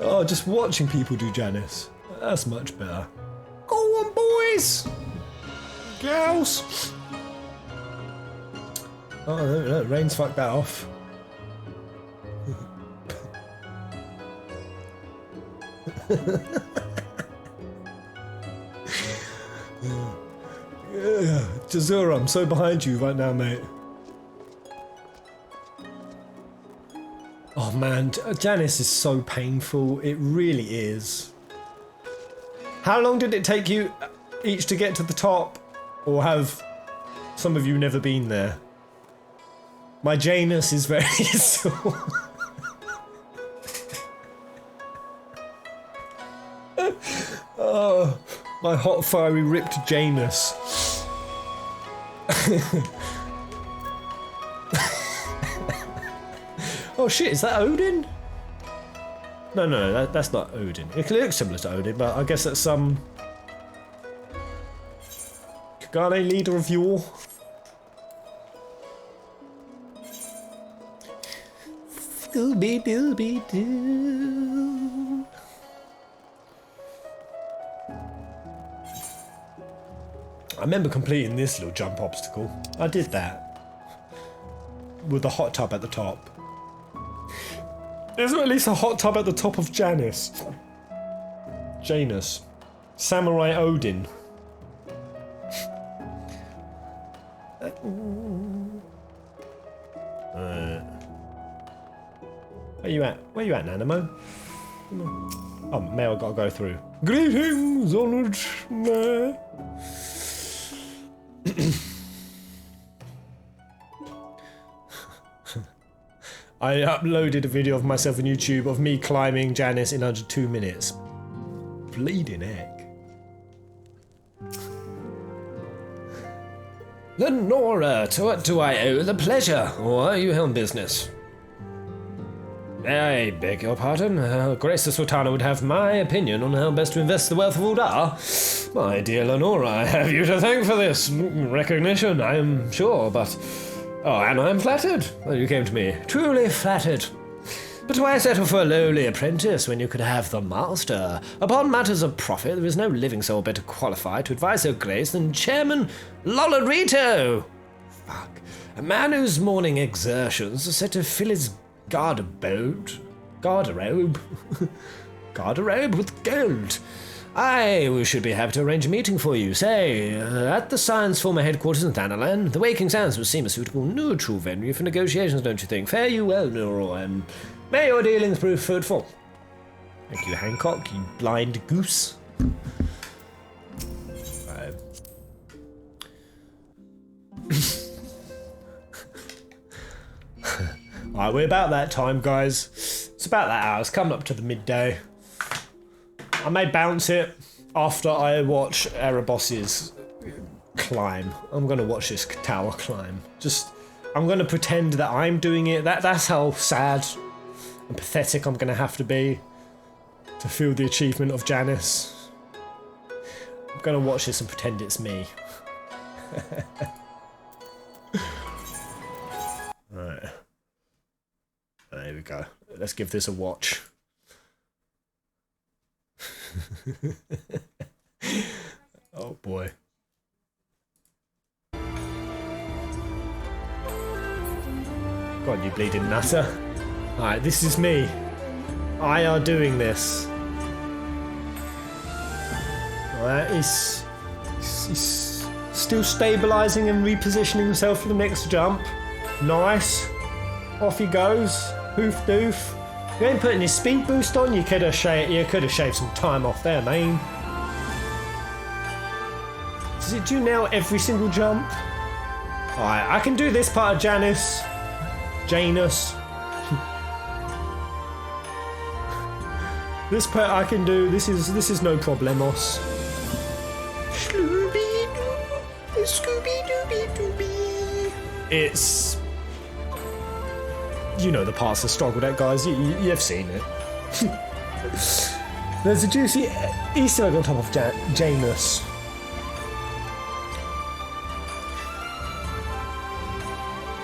Oh, just watching people do Janice. That's much better. Go on, boys! Girls! Oh, no, Rain's fucked that off. Jazura, I'm so behind you right now, mate. Oh man, Janice is so painful. It really is. How long did it take you each to get to the top? Or have some of you never been there? My Janus is very sore. Oh, my hot, fiery, ripped Janus. Oh shit, is that Odin? No, that's not Odin. It looks similar to Odin, but I guess that's some... Got a leader of you. Scooby-Dooby-Doo. I remember completing this little jump obstacle. I did that. With the hot tub at the top. There's at least a hot tub at the top of Janus. Janus. Samurai Odin. Where you at? Where you at, Nanamo? Oh, Mel, gotta go through. Greetings, honoured mayor. I uploaded a video of myself on YouTube of me climbing Janus in under 2 minutes. Bleeding heck. Lenora, to what do I owe the pleasure? Or are you home business? I beg your pardon. Grace the Sultana would have my opinion on how best to invest the wealth of Uldar. My dear Lenora, I have you to thank for this recognition, I am sure, but... Oh, and I'm flattered that you came to me. Truly flattered. But why settle for a lowly apprentice when you could have the master? Upon matters of profit, there is no living soul better qualified to advise her grace than Chairman Lollarito. Fuck. A man whose morning exertions are set to fill his garderobe with gold. We should be happy to arrange a meeting for you, say, at the Science Former headquarters in Thanalan. The Waking Sands would seem a suitable neutral venue for negotiations, don't you think? Fare you well, Nero, and may your dealings prove fruitful. Thank you, Hancock, you blind goose. Right. Alright, we're about that time, guys. It's about that hour. It's coming up to the midday. I may bounce it after I watch Erebos's climb. I'm going to watch this tower climb. I'm going to pretend that I'm doing it. That's how sad and pathetic I'm going to have to be to feel the achievement of Janus. I'm going to watch this and pretend it's me. Right. There we go. Let's give this a watch. Oh boy. Go on, you bleeding nutter. Alright, this is me. I are doing this. Alright, he's still stabilising and repositioning himself for the next jump. Nice. Off he goes. Hoof doof. You ain't putting his speed boost on, you could have shaved some time off there, man. Does it do now every single jump? Alright, I can do this part of Janus. This part I can do, this is no problemos. Scooby-Dooby-Dooby. It's... You know the parts of struggle deck, guys. You've seen it. There's a juicy Easter egg on top of Janus.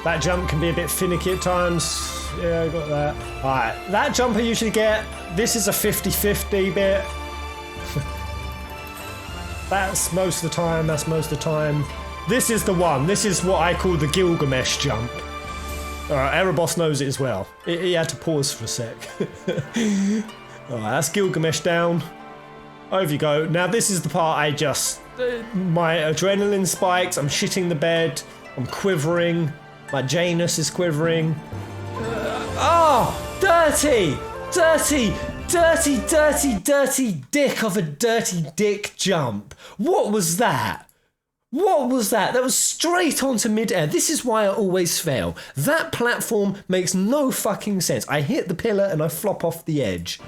That jump can be a bit finicky at times. Yeah, I got that. Alright, that jump I usually get. This is a 50-50 bit. That's most of the time. This is the one. This is what I call the Gilgamesh jump. Alright, Erebos knows it as well. He had to pause for a sec. Alright, that's Gilgamesh down. Over you go. Now this is the part my adrenaline spikes, I'm shitting the bed, I'm quivering, my Janus is quivering. Dirty dick of a dirty dick jump. What was that? That was straight onto mid-air. This is why I always fail. That platform makes no fucking sense. I hit the pillar and I flop off the edge.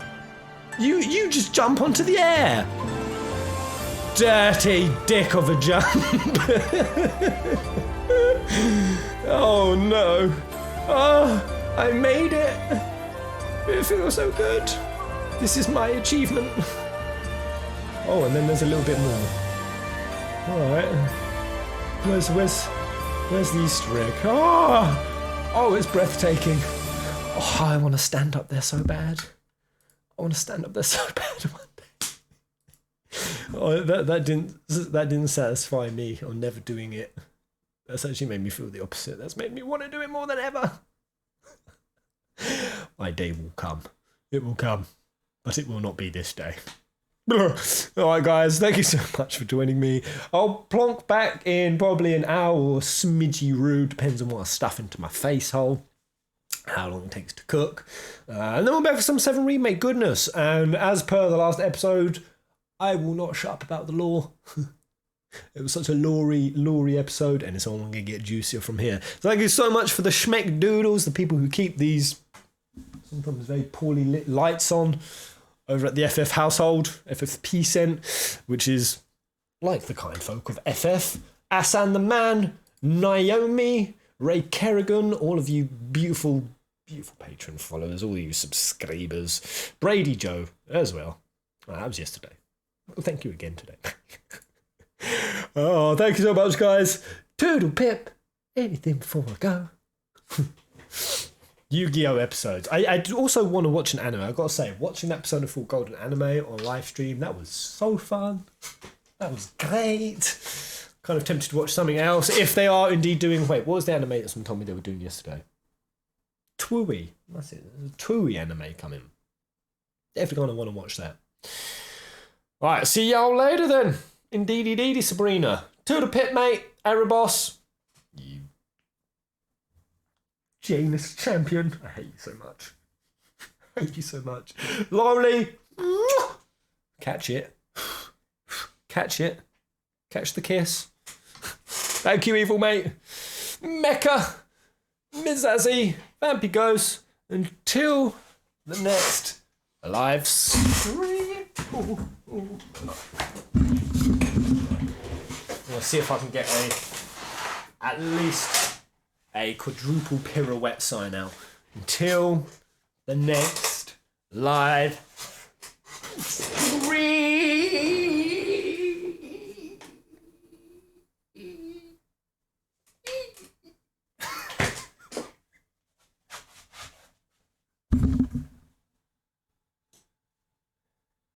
You just jump onto the air. Dirty dick of a jump. Oh no. Oh, I made it. It feels so good. This is my achievement. Oh, and then there's a little bit more. Alright. Where's the Easter egg? Oh, it's breathtaking. Oh, I want to stand up there so bad. I want to stand up there so bad one day. Oh, that didn't satisfy me on never doing it. That's actually made me feel the opposite. That's made me want to do it more than ever. My day will come. It will come. But it will not be this day. Alright guys, thank you so much for joining me. I'll plonk back in probably an hour or smidgy rude, depends on what I stuff into my face hole, how long it takes to cook, and then we'll be back for some 7 Remake goodness. And as per the last episode, I will not shut up about the lore. It was such a lore-y episode, and it's only going to get juicier from here. So thank you so much for the schmeck doodles, the people who keep these sometimes very poorly lit lights on over at the FF household, FF Peasant, which is like the kind folk of FF, Asan the Man, Naomi, Ray Kerrigan, all of you beautiful, beautiful patron followers, all you subscribers, Brady Joe as well. Oh, that was yesterday. Well, thank you again today. Oh, thank you so much, guys. Toodle pip. Anything before I go. Yu-Gi-Oh episodes. I also want to watch an anime. I've got to say, watching that episode of Full Golden Anime on live stream, that was so fun. That was great. Kind of tempted to watch something else. If they are indeed doing... Wait, what was the anime that someone told me they were doing yesterday? Tui. That's it. There's a Tui anime coming. Definitely going to want to watch that. Right, see y'all later then. Indeedy, Sabrina. To the pit, mate. Erebos. You Janus champion. I hate you so much. I hate you so much. Lonely. Catch it. Catch it. Catch the kiss. Thank you, evil mate. Mecca. Mizazzy. Vampy Ghost. Until the next live stream. I'll see if I can get at least a quadruple pirouette sign out. Until the next live